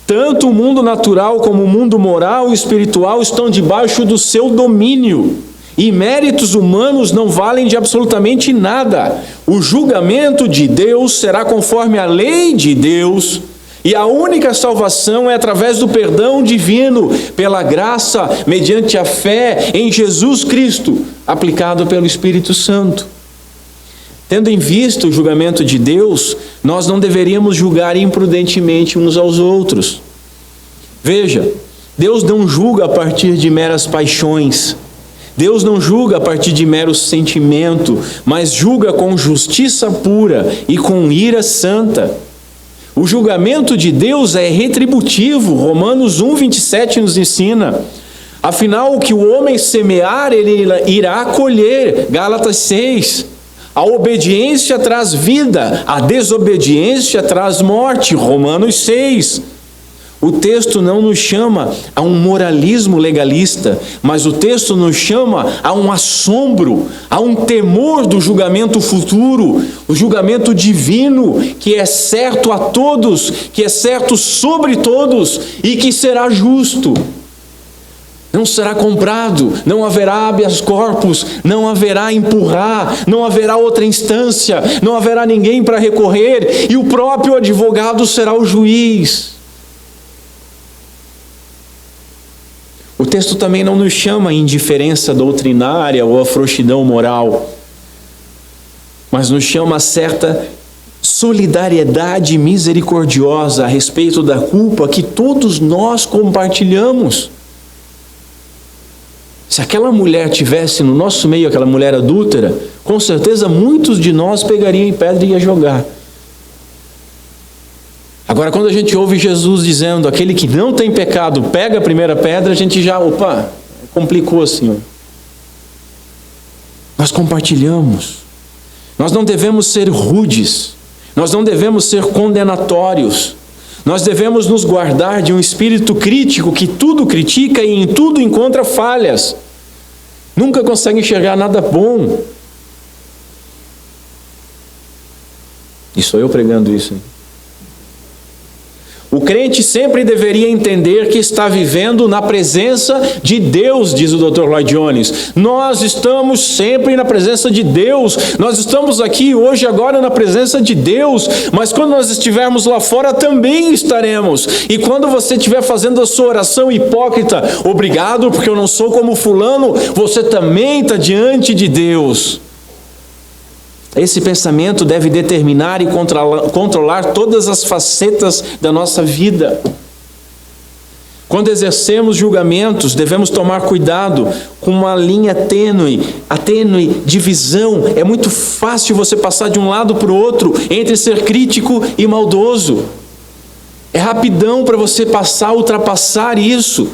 Tanto o mundo natural como o mundo moral e espiritual estão debaixo do seu domínio. E méritos humanos não valem de absolutamente nada. O julgamento de Deus será conforme a lei de Deus. E a única salvação é através do perdão divino, pela graça, mediante a fé em Jesus Cristo, aplicado pelo Espírito Santo. Tendo em vista o julgamento de Deus, nós não deveríamos julgar imprudentemente uns aos outros. Veja, Deus não julga a partir de meras paixões. Deus não julga a partir de mero sentimento, mas julga com justiça pura e com ira santa. O julgamento de Deus é retributivo. Romanos 1:27 nos ensina. Afinal, o que o homem semear, ele irá colher. Gálatas 6. A obediência traz vida, a desobediência traz morte. Romanos 6. O texto não nos chama a um moralismo legalista, mas o texto nos chama a um assombro, a um temor do julgamento futuro, o julgamento divino, que é certo a todos, que é certo sobre todos e que será justo. Não será comprado, não haverá habeas corpus, não haverá empurrar, não haverá outra instância, não haverá ninguém para recorrer, e o próprio advogado será o juiz. O texto também não nos chama a indiferença doutrinária ou a frouxidão moral, mas nos chama a certa solidariedade misericordiosa a respeito da culpa que todos nós compartilhamos. Se aquela mulher tivesse no nosso meio, aquela mulher adúltera, com certeza muitos de nós pegariam em pedra e ia jogar. Agora, quando a gente ouve Jesus dizendo, aquele que não tem pecado, pega a primeira pedra, a gente já, complicou, Senhor. Nós compartilhamos. Nós não devemos ser rudes. Nós não devemos ser condenatórios. Nós devemos nos guardar de um espírito crítico que tudo critica e em tudo encontra falhas. Nunca consegue enxergar nada bom. E sou eu pregando isso, hein? O crente sempre deveria entender que está vivendo na presença de Deus, diz o Dr. Lloyd Jones. Nós estamos sempre na presença de Deus. Nós estamos aqui hoje, agora, na presença de Deus. Mas quando nós estivermos lá fora, também estaremos. E quando você estiver fazendo a sua oração hipócrita, obrigado porque eu não sou como fulano, você também está diante de Deus. Esse pensamento deve determinar e controlar todas as facetas da nossa vida. Quando exercemos julgamentos, devemos tomar cuidado com uma linha tênue de visão. É muito fácil você passar de um lado para o outro entre ser crítico e maldoso. É rapidão para você ultrapassar isso.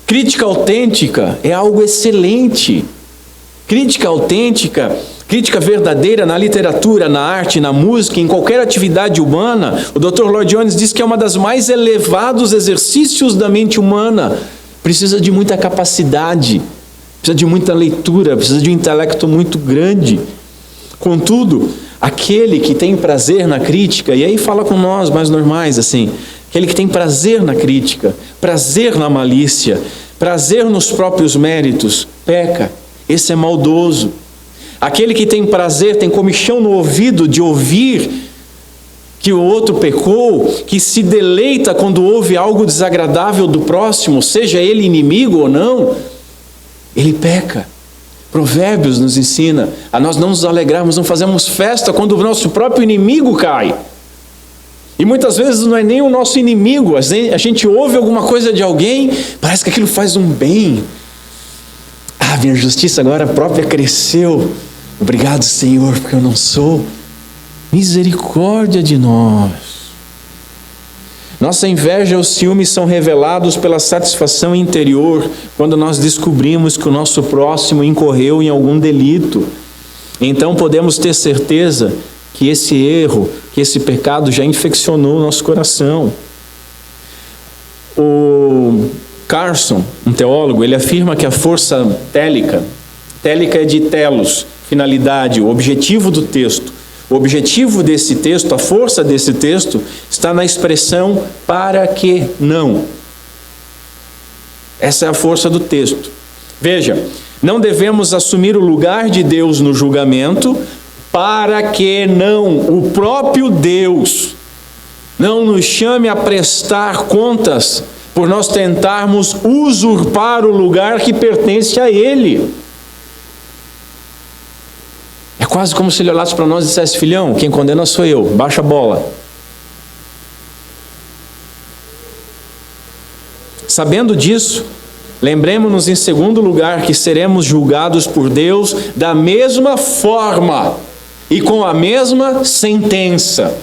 Crítica autêntica é algo excelente. Crítica autêntica, crítica verdadeira na literatura, na arte, na música, em qualquer atividade humana, o Dr. Lloyd Jones diz que é uma das mais elevados exercícios da mente humana. Precisa de muita capacidade, precisa de muita leitura, precisa de um intelecto muito grande. Contudo, aquele que tem prazer na crítica, e aí fala com nós mais normais assim, aquele que tem prazer na crítica, prazer na malícia, prazer nos próprios méritos, peca. Esse é maldoso. Aquele que tem prazer, tem comichão no ouvido de ouvir que o outro pecou, que se deleita quando ouve algo desagradável do próximo, seja ele inimigo ou não, ele peca. Provérbios nos ensina a nós não nos alegrarmos, não fazemos festa quando o nosso próprio inimigo cai. E muitas vezes não é nem o nosso inimigo, a gente ouve alguma coisa de alguém, parece que aquilo faz um bem. Minha justiça agora própria cresceu. Obrigado, Senhor, porque eu não sou. Misericórdia de nós. Nossa inveja e o ciúme são revelados pela satisfação interior, quando nós descobrimos que o nosso próximo incorreu em algum delito. Então podemos ter certeza que esse erro, que esse pecado já infeccionou o nosso coração. O Carson, um teólogo, ele afirma que a força télica é de telos, finalidade, o objetivo do texto. O objetivo desse texto, a força desse texto, está na expressão para que não. Essa é a força do texto. Veja, não devemos assumir o lugar de Deus no julgamento, para que não o próprio Deus não nos chame a prestar contas por nós tentarmos usurpar o lugar que pertence a Ele. É quase como se Ele olhasse para nós e dissesse: filhão, quem condena sou eu, baixa a bola. Sabendo disso, lembremos-nos em segundo lugar que seremos julgados por Deus da mesma forma e com a mesma sentença.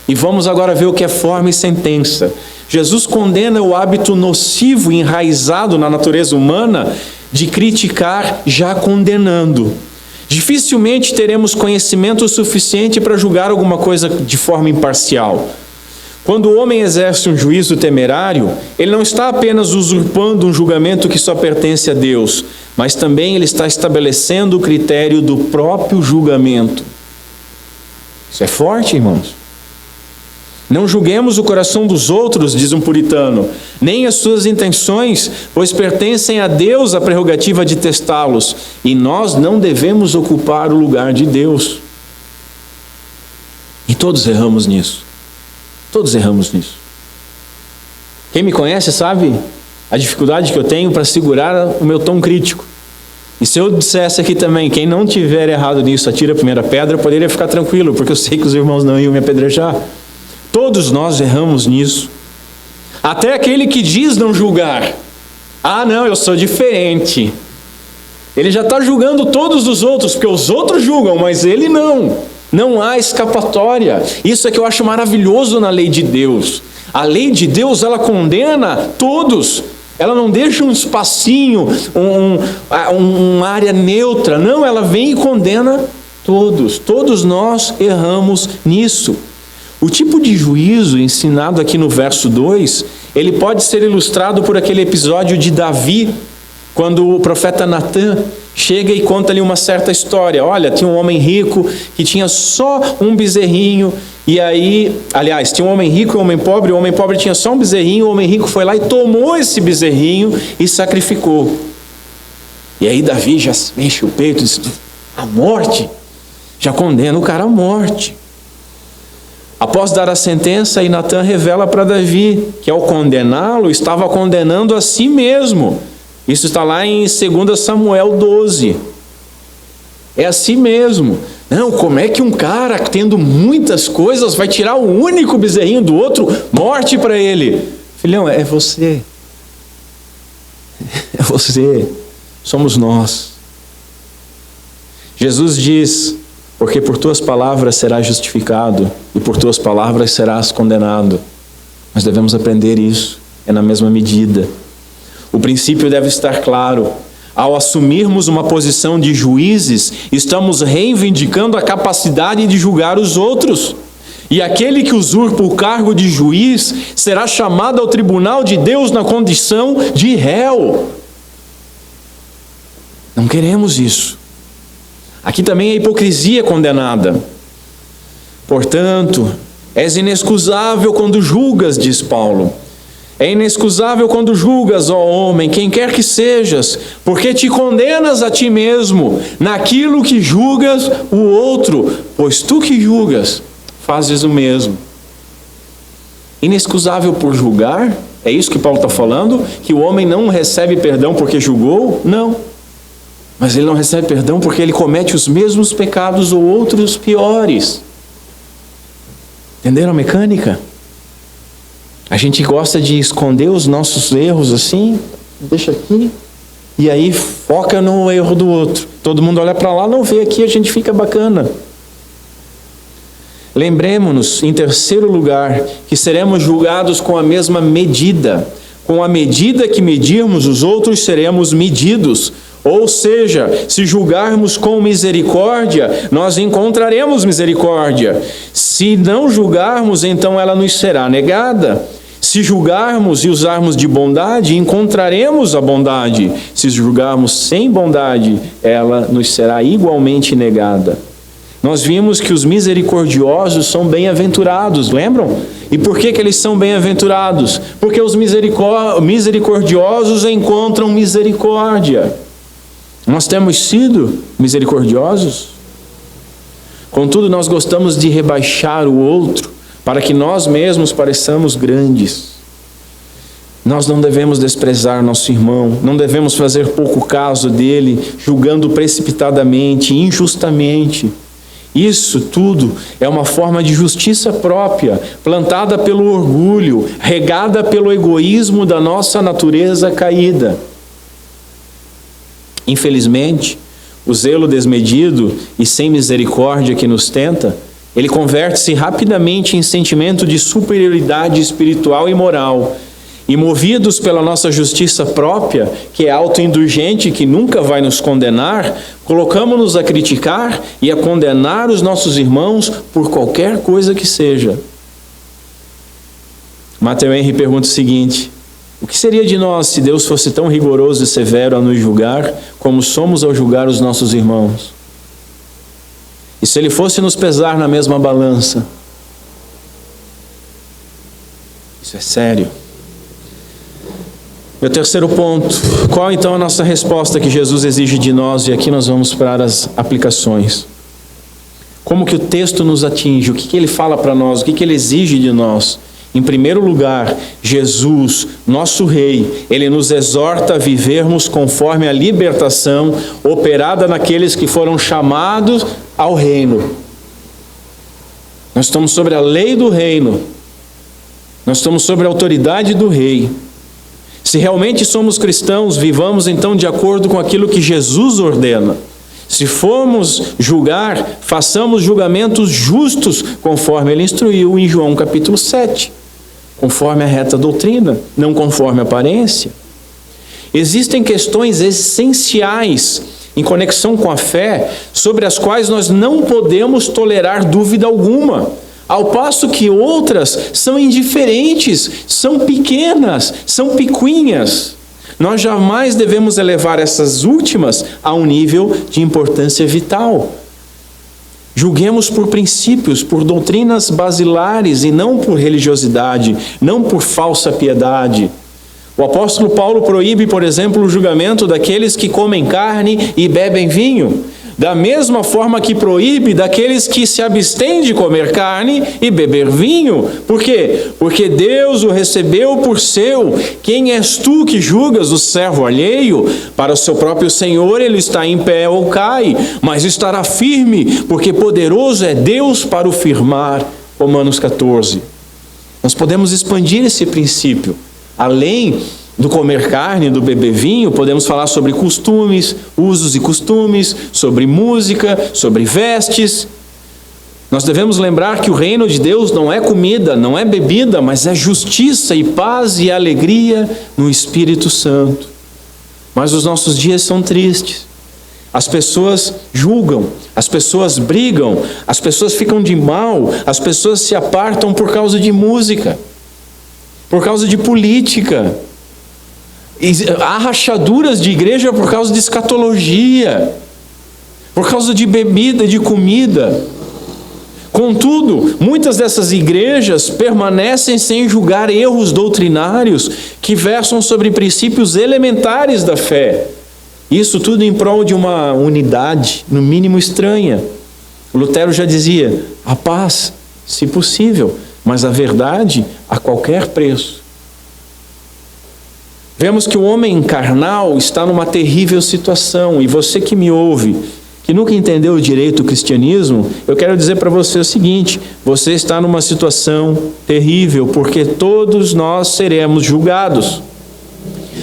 E vamos agora ver o que é forma e sentença. Jesus condena o hábito nocivo enraizado na natureza humana de criticar já condenando. Dificilmente teremos conhecimento suficiente para julgar alguma coisa de forma imparcial. Quando o homem exerce um juízo temerário, ele não está apenas usurpando um julgamento que só pertence a Deus, mas também ele está estabelecendo o critério do próprio julgamento. Isso é forte, irmãos. Não julguemos o coração dos outros, diz um puritano, nem as suas intenções, pois pertencem a Deus a prerrogativa de testá-los, e nós não devemos ocupar o lugar de Deus. E todos erramos nisso. Todos erramos nisso. Quem me conhece sabe a dificuldade que eu tenho para segurar o meu tom crítico. E se eu dissesse aqui também, quem não tiver errado nisso, atira a primeira pedra, eu poderia ficar tranquilo, porque eu sei que os irmãos não iam me apedrejar. Todos nós erramos nisso. Até aquele que diz não julgar. Ah, não, eu sou diferente. Ele já está julgando todos os outros, porque os outros julgam, mas ele não. Não há escapatória. Isso é que eu acho maravilhoso na lei de Deus. A lei de Deus, ela condena todos. Ela não deixa um espacinho, uma área neutra. Não, ela vem e condena todos. Todos nós erramos nisso. O tipo de juízo ensinado aqui no verso 2, ele pode ser ilustrado por aquele episódio de Davi, quando o profeta Natã chega e conta ali uma certa história. Olha, tinha um homem rico que tinha só um bezerrinho, e aí, aliás, tinha um homem rico e um homem pobre. O homem pobre tinha só um bezerrinho, o homem rico foi lá e tomou esse bezerrinho e sacrificou. E aí Davi já enche o peito e diz: a morte, já condena o cara à morte. Após dar a sentença, Natã revela para Davi que ao condená-lo, estava condenando a si mesmo. Isso está lá em 2 Samuel 12. É a si mesmo. Não, como é que um cara tendo muitas coisas vai tirar o único bezerrinho do outro? Morte para ele. Filhão, é você. É você. Somos nós. Jesus diz: porque por tuas palavras serás justificado e por tuas palavras serás condenado. Nós devemos aprender isso. É na mesma medida. O princípio deve estar claro. Ao assumirmos uma posição de juízes, estamos reivindicando a capacidade de julgar os outros. E aquele que usurpa o cargo de juiz será chamado ao tribunal de Deus na condição de réu. Não queremos isso. Aqui também a hipocrisia é condenada. Portanto, és inexcusável quando julgas, diz Paulo. É inexcusável quando julgas, ó homem, quem quer que sejas, porque te condenas a ti mesmo naquilo que julgas o outro, pois tu que julgas, fazes o mesmo. Inexcusável por julgar? É isso que Paulo está falando? Que o homem não recebe perdão porque julgou? Não. Mas ele não recebe perdão porque ele comete os mesmos pecados ou outros piores. Entenderam a mecânica? A gente gosta de esconder os nossos erros assim, deixa aqui, e aí foca no erro do outro. Todo mundo olha para lá, não vê aqui, a gente fica bacana. Lembremos-nos, em terceiro lugar, que seremos julgados com a mesma medida. Com a medida que medirmos os outros, seremos medidos. Ou seja, se julgarmos com misericórdia, nós encontraremos misericórdia. Se não julgarmos, então ela nos será negada. Se julgarmos e usarmos de bondade, encontraremos a bondade. Se julgarmos sem bondade, ela nos será igualmente negada. Nós vimos que os misericordiosos são bem-aventurados, lembram? E por que eles são bem-aventurados? Porque os misericordiosos encontram misericórdia. Nós temos sido misericordiosos? Contudo, nós gostamos de rebaixar o outro para que nós mesmos pareçamos grandes. Nós não devemos desprezar nosso irmão, não devemos fazer pouco caso dele, julgando precipitadamente, injustamente. Isso tudo é uma forma de justiça própria, plantada pelo orgulho, regada pelo egoísmo da nossa natureza caída. Infelizmente, o zelo desmedido e sem misericórdia que nos tenta, ele converte-se rapidamente em sentimento de superioridade espiritual e moral. E movidos pela nossa justiça própria, que é autoindulgente, que nunca vai nos condenar, colocamos-nos a criticar e a condenar os nossos irmãos por qualquer coisa que seja. Matthew Henry pergunta o seguinte: o que seria de nós se Deus fosse tão rigoroso e severo a nos julgar, como somos ao julgar os nossos irmãos? E se Ele fosse nos pesar na mesma balança? Isso é sério. Meu terceiro ponto: qual então a nossa resposta que Jesus exige de nós? E aqui nós vamos para as aplicações. Como que o texto nos atinge? O que ele fala para nós? O que ele exige de nós? Em primeiro lugar, Jesus, nosso Rei, Ele nos exorta a vivermos conforme a libertação operada naqueles que foram chamados ao reino. Nós estamos sobre a lei do reino. Nós estamos sobre a autoridade do Rei. Se realmente somos cristãos, vivamos então de acordo com aquilo que Jesus ordena. Se formos julgar, façamos julgamentos justos, conforme Ele instruiu em João capítulo 7. Conforme a reta doutrina, não conforme a aparência. Existem questões essenciais em conexão com a fé, sobre as quais nós não podemos tolerar dúvida alguma, ao passo que outras são indiferentes, são pequenas, são picuinhas. Nós jamais devemos elevar essas últimas a um nível de importância vital. Julguemos por princípios, por doutrinas basilares e não por religiosidade, não por falsa piedade. O apóstolo Paulo proíbe, por exemplo, o julgamento daqueles que comem carne e bebem vinho, da mesma forma que proíbe daqueles que se abstêm de comer carne e beber vinho. Por quê? Porque Deus o recebeu por seu. Quem és tu que julgas o servo alheio? Para o seu próprio Senhor ele está em pé ou cai, mas estará firme, porque poderoso é Deus para o firmar. Romanos 14. Nós podemos expandir esse princípio. Além do comer carne, do beber vinho, podemos falar sobre costumes, usos e costumes, sobre música, sobre vestes. Nós devemos lembrar que o reino de Deus não é comida, não é bebida, mas é justiça e paz e alegria no Espírito Santo. Mas os nossos dias são tristes. As pessoas julgam, as pessoas brigam, as pessoas ficam de mal, as pessoas se apartam por causa de música, por causa de política. Há rachaduras de igreja por causa de escatologia, por causa de bebida, de comida. Contudo, muitas dessas igrejas permanecem sem julgar erros doutrinários que versam sobre princípios elementares da fé. Isso tudo em prol de uma unidade, no mínimo estranha. Lutero já dizia: a paz, se possível, mas a verdade a qualquer preço. Vemos que o homem carnal está numa terrível situação, e você que me ouve, que nunca entendeu direito o cristianismo, eu quero dizer para você o seguinte: você está numa situação terrível, porque todos nós seremos julgados.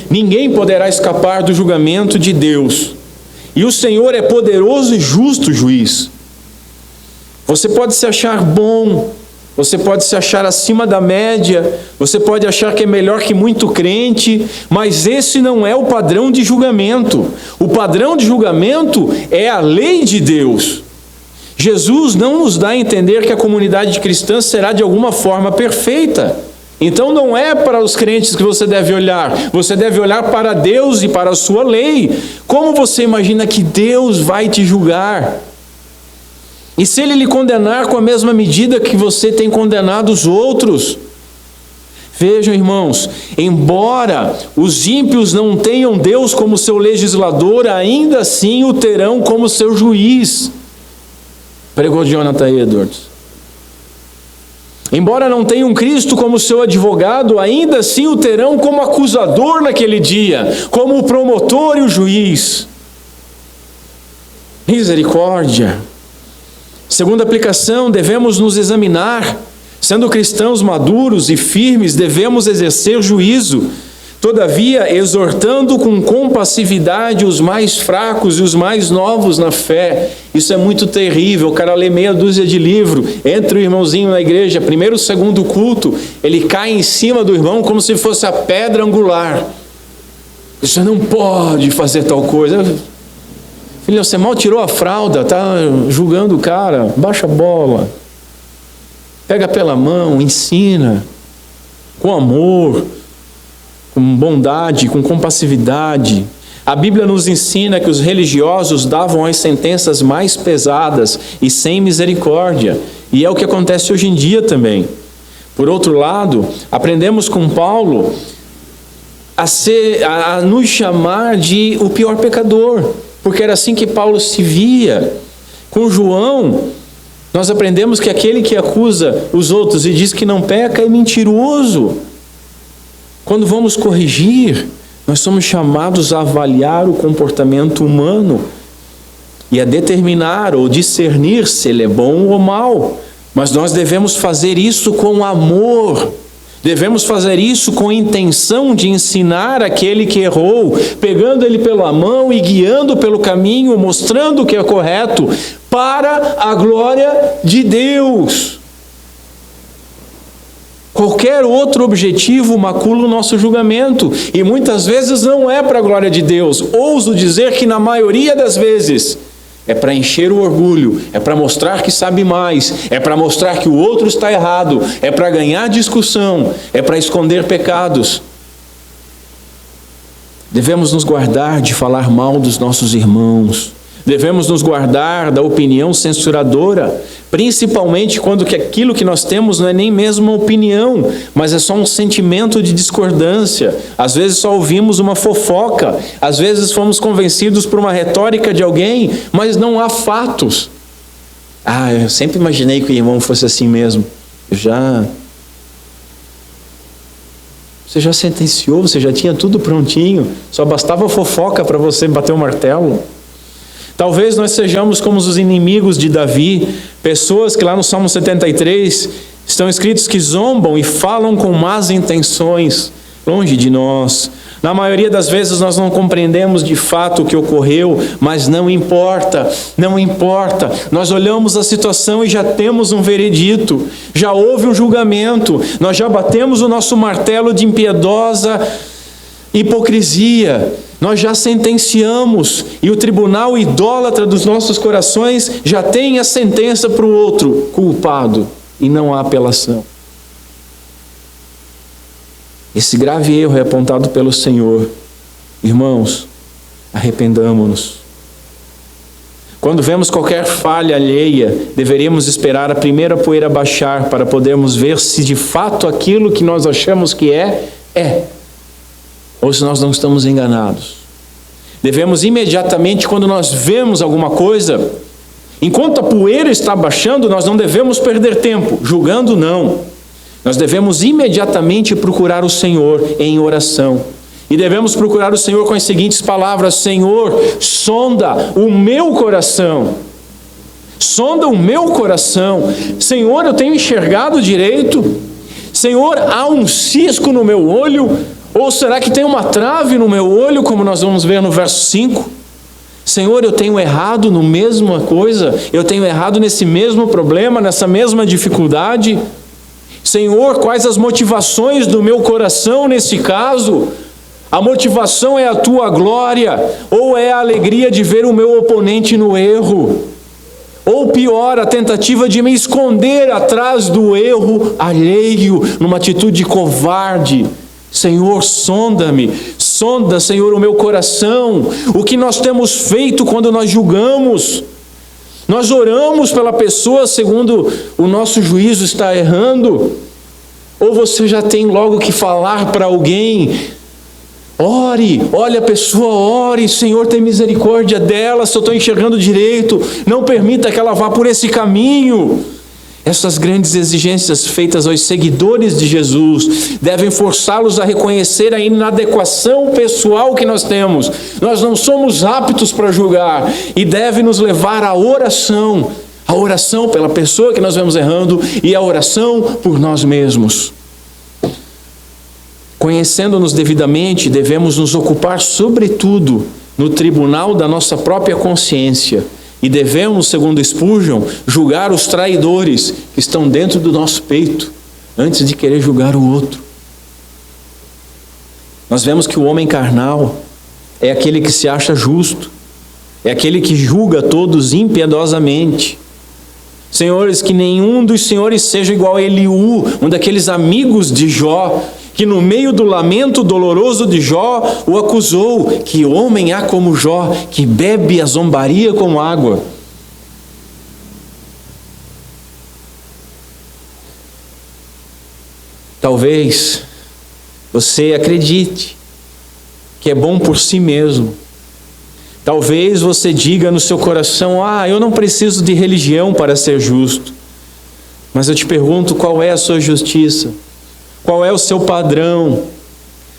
Ninguém poderá escapar do julgamento de Deus, e o Senhor é poderoso e justo juiz. Você pode se achar bom, você pode se achar acima da média, você pode achar que é melhor que muito crente, mas esse não é o padrão de julgamento. O padrão de julgamento é a lei de Deus. Jesus não nos dá a entender que a comunidade cristã será de alguma forma perfeita. Então não é para os crentes que você deve olhar para Deus e para a sua lei. Como você imagina que Deus vai te julgar? E se Ele lhe condenar com a mesma medida que você tem condenado os outros? Vejam, irmãos, embora os ímpios não tenham Deus como seu legislador, ainda assim o terão como seu juiz. Pregou Jonathan Edwards. Embora não tenham Cristo como seu advogado, ainda assim o terão como acusador naquele dia, como o promotor e o juiz. Misericórdia. Segunda aplicação, devemos nos examinar. Sendo cristãos maduros e firmes, devemos exercer juízo. Todavia, exortando com compassividade os mais fracos e os mais novos na fé. Isso é muito terrível. O cara lê meia dúzia de livro, entra o irmãozinho na igreja, primeiro ou segundo culto, ele cai em cima do irmão como se fosse a pedra angular. Você não pode fazer tal coisa. Filho, você mal tirou a fralda, está julgando o cara, baixa a bola. Pega pela mão, ensina, com amor, com bondade, com compassividade. A Bíblia nos ensina que os religiosos davam as sentenças mais pesadas e sem misericórdia. E é o que acontece hoje em dia também. Por outro lado, aprendemos com Paulo a nos chamar de o pior pecador. Porque era assim que Paulo se via. Com João, Nós aprendemos que aquele que acusa os outros e diz que não peca é mentiroso. Quando vamos corrigir, nós somos chamados a avaliar o comportamento humano e a determinar ou discernir se ele é bom ou mau. Mas nós devemos fazer isso com amor. Devemos fazer isso com a intenção de ensinar aquele que errou, pegando ele pela mão e guiando pelo caminho, mostrando o que é correto, para a glória de Deus. Qualquer outro objetivo macula o nosso julgamento, e muitas vezes não é para a glória de Deus. Ouso dizer que na maioria das vezes é para encher o orgulho, é para mostrar que sabe mais, é para mostrar que o outro está errado, é para ganhar discussão, é para esconder pecados. Devemos nos guardar de falar mal dos nossos irmãos. Devemos nos guardar da opinião censuradora, principalmente quando aquilo que nós temos não é nem mesmo uma opinião, mas é só um sentimento de discordância. Às vezes só ouvimos uma fofoca, às vezes fomos convencidos por uma retórica de alguém, mas não há fatos. Eu sempre imaginei que o irmão fosse assim mesmo. Você já sentenciou, você já tinha tudo prontinho, só bastava fofoca para você bater o martelo. Talvez nós sejamos como os inimigos de Davi, pessoas que lá no Salmo 73 estão escritos que zombam e falam com más intenções, longe de nós. Na maioria das vezes nós não compreendemos de fato o que ocorreu, mas não importa, não importa. Nós olhamos a situação e já temos um veredito, já houve um julgamento, nós já batemos o nosso martelo de impiedosa hipocrisia. Nós já sentenciamos e o tribunal idólatra dos nossos corações já tem a sentença para o outro culpado e não há apelação. Esse grave erro é apontado pelo Senhor. Irmãos, arrependamo-nos. Quando vemos qualquer falha alheia, deveríamos esperar a primeira poeira baixar para podermos ver se de fato aquilo que nós achamos que é, ou se nós não estamos enganados. Devemos imediatamente, quando nós vemos alguma coisa, enquanto a poeira está baixando, nós não devemos perder tempo, julgando não. Nós devemos imediatamente procurar o Senhor em oração. E devemos procurar o Senhor com as seguintes palavras: Senhor, sonda o meu coração. Sonda o meu coração. Senhor, eu tenho enxergado direito? Senhor, há um cisco no meu olho? Ou será que tem uma trave no meu olho, como nós vamos ver no verso 5? Senhor, eu tenho errado no mesma coisa? Eu tenho errado nesse mesmo problema, nessa mesma dificuldade? Senhor, quais as motivações do meu coração nesse caso? A motivação é a tua glória, ou é a alegria de ver o meu oponente no erro? Ou pior, a tentativa de me esconder atrás do erro alheio, numa atitude covarde? Senhor, sonda-me, sonda, Senhor, o meu coração. O que nós temos feito quando nós julgamos? Nós oramos pela pessoa segundo o nosso juízo está errando? Ou você já tem logo que falar para alguém? Ore, olha a pessoa, ore, Senhor, tem misericórdia dela, se eu estou enxergando direito, não permita que ela vá por esse caminho. Essas grandes exigências feitas aos seguidores de Jesus devem forçá-los a reconhecer a inadequação pessoal que nós temos. Nós não somos aptos para julgar e deve nos levar à oração. A oração pela pessoa que nós vemos errando e a oração por nós mesmos. Conhecendo-nos devidamente, devemos nos ocupar sobretudo no tribunal da nossa própria consciência. E devemos, segundo Spurgeon, julgar os traidores que estão dentro do nosso peito, antes de querer julgar o outro. Nós vemos que o homem carnal é aquele que se acha justo, é aquele que julga todos impiedosamente. Senhores, que nenhum dos senhores seja igual a Eliú, um daqueles amigos de Jó, que no meio do lamento doloroso de Jó, o acusou: que homem há como Jó, que bebe a zombaria como água. Talvez você acredite que é bom por si mesmo. Talvez você diga no seu coração: eu não preciso de religião para ser justo. Mas eu te pergunto, qual é a sua justiça? Qual é o seu padrão?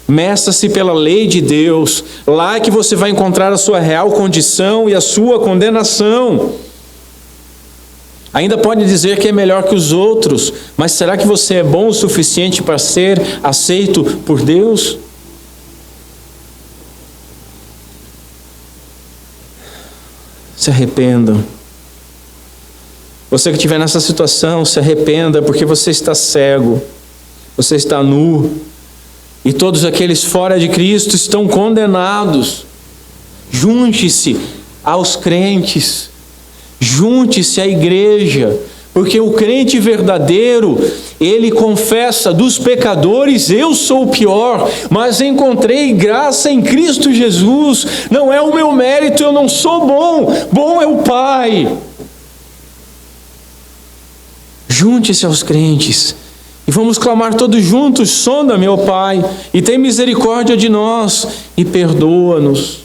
Meça-se pela lei de Deus. Lá é que você vai encontrar a sua real condição e a sua condenação. Ainda pode dizer que é melhor que os outros, mas será que você é bom o suficiente para ser aceito por Deus? Se arrependam. Você que estiver nessa situação, se arrependa, porque você está cego, você está nu, e todos aqueles fora de Cristo estão condenados. Junte-se aos crentes, junte-se à igreja, porque o crente verdadeiro, ele confessa: dos pecadores eu sou o pior, mas encontrei graça em Cristo Jesus. Não é o meu mérito, eu não sou bom, bom é o Pai. Junte-se aos crentes e vamos clamar todos juntos: sonda-me, ó Pai, e tem misericórdia de nós e perdoa-nos.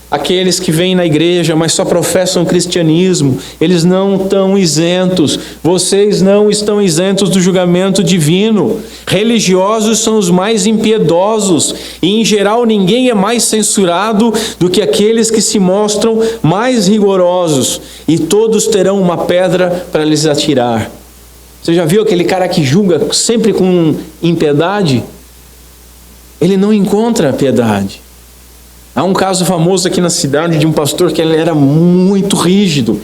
Aqueles que vêm na igreja, mas só professam o cristianismo, eles não estão isentos. Vocês não estão isentos do julgamento divino. Religiosos são os mais impiedosos, e em geral ninguém é mais censurado do que aqueles que se mostram mais rigorosos, e todos terão uma pedra para lhes atirar. Você já viu aquele cara que julga sempre com impiedade? Ele não encontra piedade. Há um caso famoso aqui na cidade de um pastor que ele era muito rígido.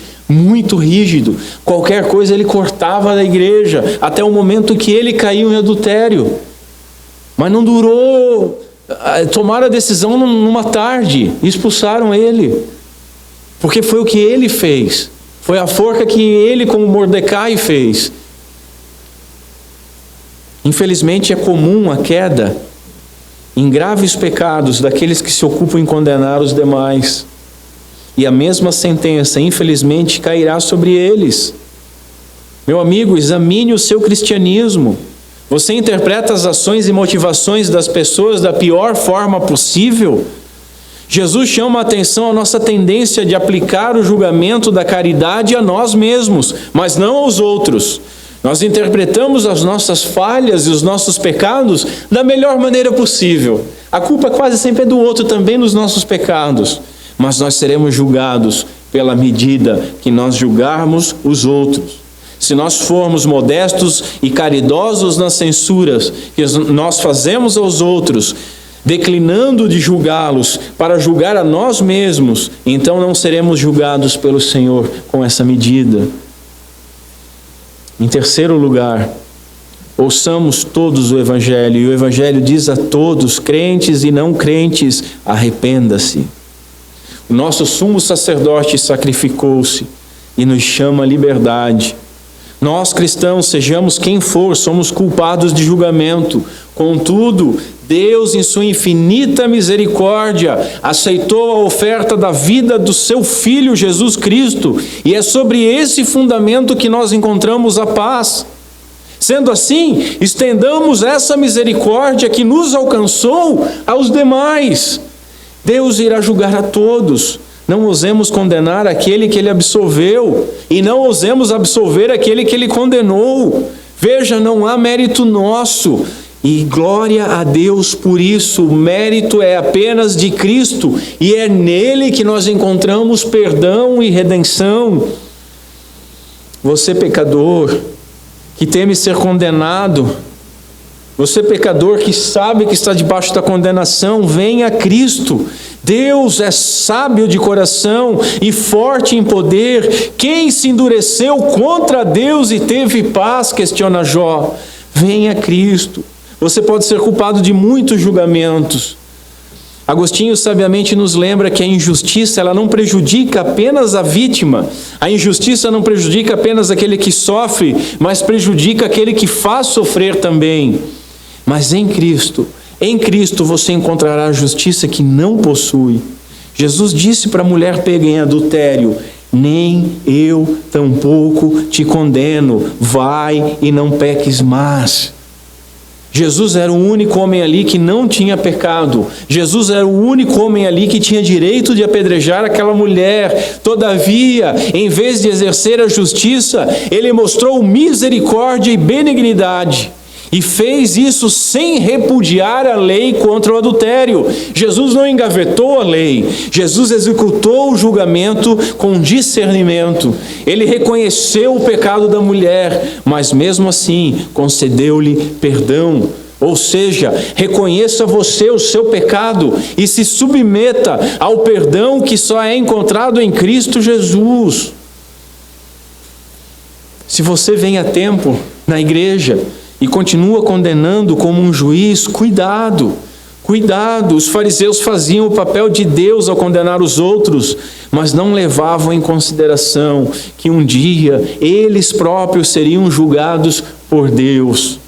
Qualquer coisa ele cortava da igreja, até o momento que ele caiu em adultério. Mas não durou, tomaram a decisão numa tarde, expulsaram ele. Porque foi o que ele fez. Foi a forca que ele, como Mordecai, fez. Infelizmente é comum a queda em graves pecados daqueles que se ocupam em condenar os demais. E a mesma sentença, infelizmente, cairá sobre eles. Meu amigo, examine o seu cristianismo. Você interpreta as ações e motivações das pessoas da pior forma possível? Jesus chama a atenção à nossa tendência de aplicar o julgamento da caridade a nós mesmos, mas não aos outros. Nós interpretamos as nossas falhas e os nossos pecados da melhor maneira possível. A culpa quase sempre é do outro também nos nossos pecados. Mas nós seremos julgados pela medida que nós julgarmos os outros. Se nós formos modestos e caridosos nas censuras que nós fazemos aos outros, declinando de julgá-los para julgar a nós mesmos, então não seremos julgados pelo Senhor com essa medida. Em terceiro lugar, ouçamos todos o Evangelho, e o Evangelho diz a todos, crentes e não crentes: arrependa-se. O nosso sumo sacerdote sacrificou-se e nos chama à liberdade. Nós cristãos, sejamos quem for, somos culpados de julgamento. Contudo, Deus, em sua infinita misericórdia, aceitou a oferta da vida do seu Filho Jesus Cristo, e é sobre esse fundamento que nós encontramos a paz. Sendo assim, estendamos essa misericórdia que nos alcançou aos demais. Deus irá julgar a todos. Não ousemos condenar aquele que ele absolveu, e não ousemos absolver aquele que ele condenou. Veja, não há mérito nosso. E glória a Deus por isso. O mérito é apenas de Cristo, e é nele que nós encontramos perdão e redenção. Você, pecador, que teme ser condenado, você, pecador, que sabe que está debaixo da condenação, venha a Cristo. Deus é sábio de coração e forte em poder. Quem se endureceu contra Deus e teve paz? Questiona Jó. Venha a Cristo. Você pode ser culpado de muitos julgamentos. Agostinho sabiamente nos lembra que a injustiça, ela não prejudica apenas a vítima. A injustiça não prejudica apenas aquele que sofre, mas prejudica aquele que faz sofrer também. Mas em Cristo você encontrará a justiça que não possui. Jesus disse para a mulher pega em adultério: nem eu tampouco te condeno, vai e não peques mais. Jesus era o único homem ali que não tinha pecado. Jesus era o único homem ali que tinha direito de apedrejar aquela mulher. Todavia, em vez de exercer a justiça, ele mostrou misericórdia e benignidade. E fez isso sem repudiar a lei contra o adultério. Jesus não engavetou a lei. Jesus executou o julgamento com discernimento. Ele reconheceu o pecado da mulher, mas mesmo assim concedeu-lhe perdão. Ou seja, reconheça você o seu pecado e se submeta ao perdão que só é encontrado em Cristo Jesus. Se você vem a tempo na igreja e continua condenando como um juiz, cuidado, cuidado. Os fariseus faziam o papel de Deus ao condenar os outros, mas não levavam em consideração que um dia eles próprios seriam julgados por Deus.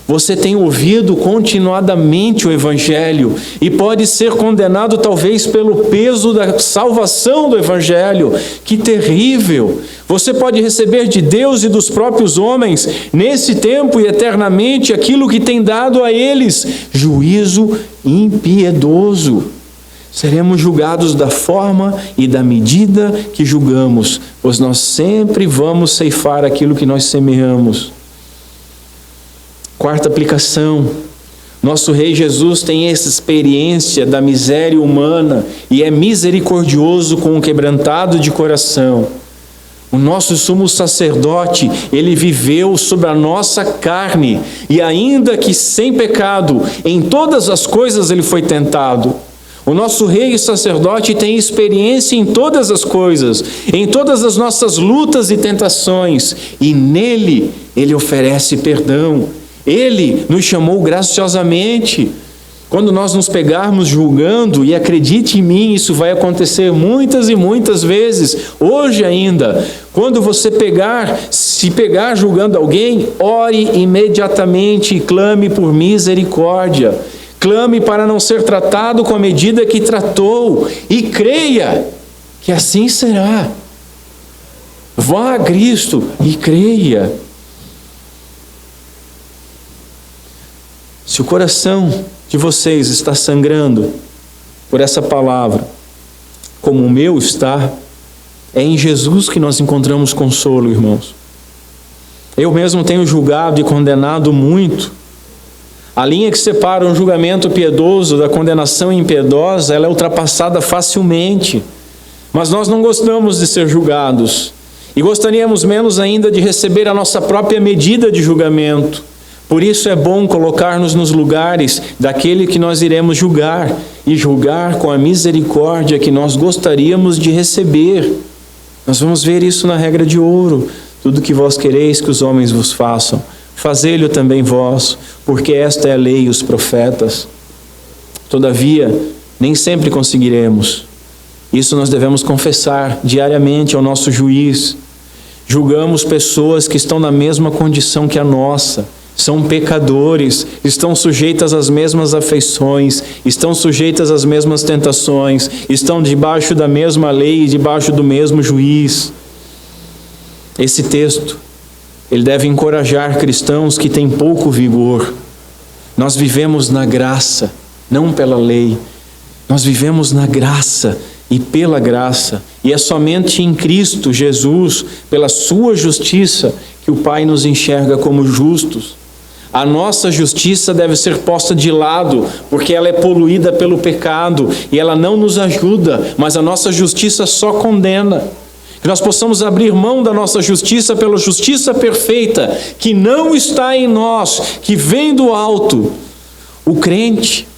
Você tem ouvido continuadamente o Evangelho e pode ser condenado talvez pelo peso da salvação do Evangelho. Que terrível! Você pode receber de Deus e dos próprios homens, nesse tempo e eternamente, aquilo que tem dado a eles, juízo impiedoso. Seremos julgados da forma e da medida que julgamos, pois nós sempre vamos ceifar aquilo que nós semeamos. Quarta aplicação, nosso Rei Jesus tem essa experiência da miséria humana e é misericordioso com o quebrantado de coração. O nosso sumo sacerdote, ele viveu sobre a nossa carne e ainda que sem pecado, em todas as coisas ele foi tentado. O nosso Rei e sacerdote tem experiência em todas as coisas, em todas as nossas lutas e tentações, e nele ele oferece perdão. Ele nos chamou graciosamente. Quando nós nos pegarmos julgando, e acredite em mim, isso vai acontecer muitas e muitas vezes, hoje ainda, quando você se pegar julgando alguém, ore imediatamente e clame por misericórdia. Clame para não ser tratado com a medida que tratou, e creia que assim será. Vá a Cristo e creia. Se o coração de vocês está sangrando por essa palavra, como o meu está, é em Jesus que nós encontramos consolo, irmãos. Eu mesmo tenho julgado e condenado muito. A linha que separa um julgamento piedoso da condenação impiedosa, ela é ultrapassada facilmente. Mas nós não gostamos de ser julgados. E gostaríamos menos ainda de receber a nossa própria medida de julgamento. Por isso é bom colocar-nos nos lugares daquele que nós iremos julgar e julgar com a misericórdia que nós gostaríamos de receber. Nós vamos ver isso na regra de ouro. Tudo que vós quereis que os homens vos façam, fazei-lo também vós, porque esta é a lei e os profetas. Todavia, nem sempre conseguiremos. Isso nós devemos confessar diariamente ao nosso juiz. Julgamos pessoas que estão na mesma condição que a nossa. São pecadores, estão sujeitas às mesmas afeições, estão sujeitas às mesmas tentações, estão debaixo da mesma lei e debaixo do mesmo juiz. Esse texto, ele deve encorajar cristãos que têm pouco vigor. Nós vivemos na graça, não pela lei. Nós vivemos na graça e pela graça. E é somente em Cristo Jesus, pela sua justiça, que o Pai nos enxerga como justos. A nossa justiça deve ser posta de lado, porque ela é poluída pelo pecado e ela não nos ajuda, mas a nossa justiça só condena. Que nós possamos abrir mão da nossa justiça pela justiça perfeita, que não está em nós, que vem do alto. O crente,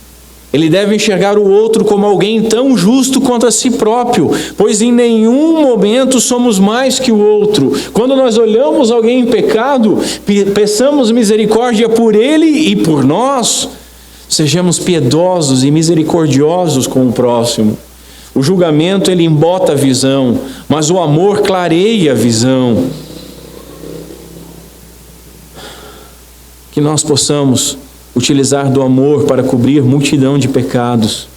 ele deve enxergar o outro como alguém tão justo quanto a si próprio, pois em nenhum momento somos mais que o outro. Quando nós olhamos alguém em pecado, peçamos misericórdia por ele e por nós. Sejamos piedosos e misericordiosos com o próximo. O julgamento, ele embota a visão, mas o amor clareia a visão. Que nós possamos utilizar do amor para cobrir multidão de pecados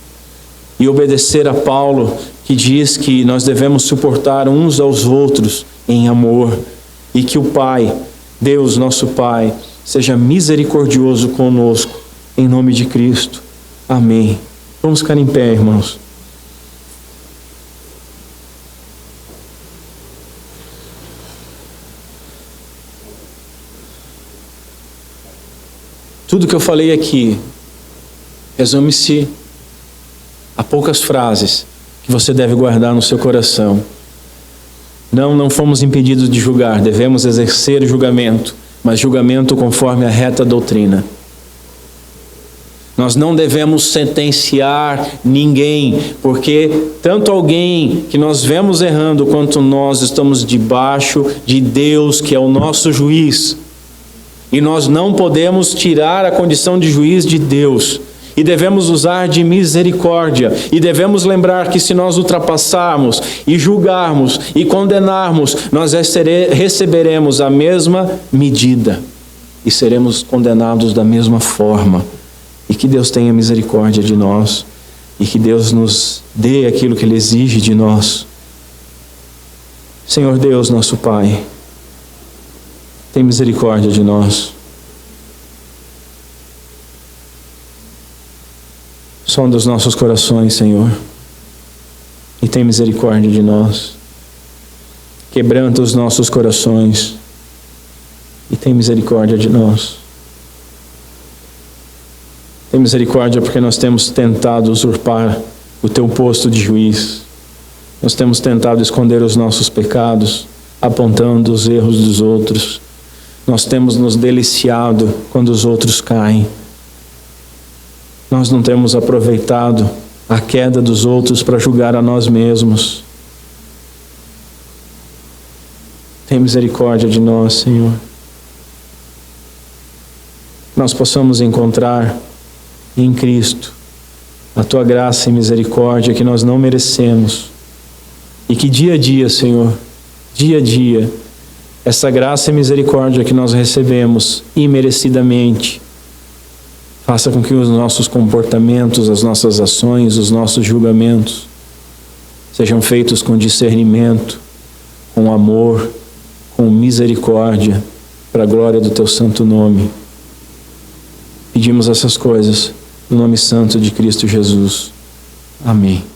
e obedecer a Paulo, que diz que nós devemos suportar uns aos outros em amor, e que o Pai, Deus nosso Pai, seja misericordioso conosco, em nome de Cristo. Amém. Vamos ficar em pé, irmãos. Tudo que eu falei aqui resume-se a poucas frases que você deve guardar no seu coração. Não fomos impedidos de julgar, devemos exercer julgamento, mas julgamento conforme a reta doutrina. Nós não devemos sentenciar ninguém, porque tanto alguém que nós vemos errando, quanto nós estamos debaixo de Deus, que é o nosso juiz. E nós não podemos tirar a condição de juiz de Deus. E devemos usar de misericórdia. E devemos lembrar que se nós ultrapassarmos e julgarmos e condenarmos, nós receberemos a mesma medida. E seremos condenados da mesma forma. E que Deus tenha misericórdia de nós. E que Deus nos dê aquilo que Ele exige de nós. Senhor Deus, nosso Pai, tem misericórdia de nós. Sonda os nossos corações, Senhor, e tem misericórdia de nós. Quebranta os nossos corações e tem misericórdia de nós. Tem misericórdia porque nós temos tentado usurpar o Teu posto de juiz. Nós temos tentado esconder os nossos pecados, apontando os erros dos outros. Nós temos nos deliciado quando os outros caem. Nós não temos aproveitado a queda dos outros para julgar a nós mesmos. Tem misericórdia de nós, Senhor. Nós possamos encontrar em Cristo a Tua graça e misericórdia que nós não merecemos. E que dia a dia, Senhor, dia a dia, essa graça e misericórdia que nós recebemos imerecidamente, faça com que os nossos comportamentos, as nossas ações, os nossos julgamentos sejam feitos com discernimento, com amor, com misericórdia, para a glória do Teu santo nome. Pedimos essas coisas no nome santo de Cristo Jesus. Amém.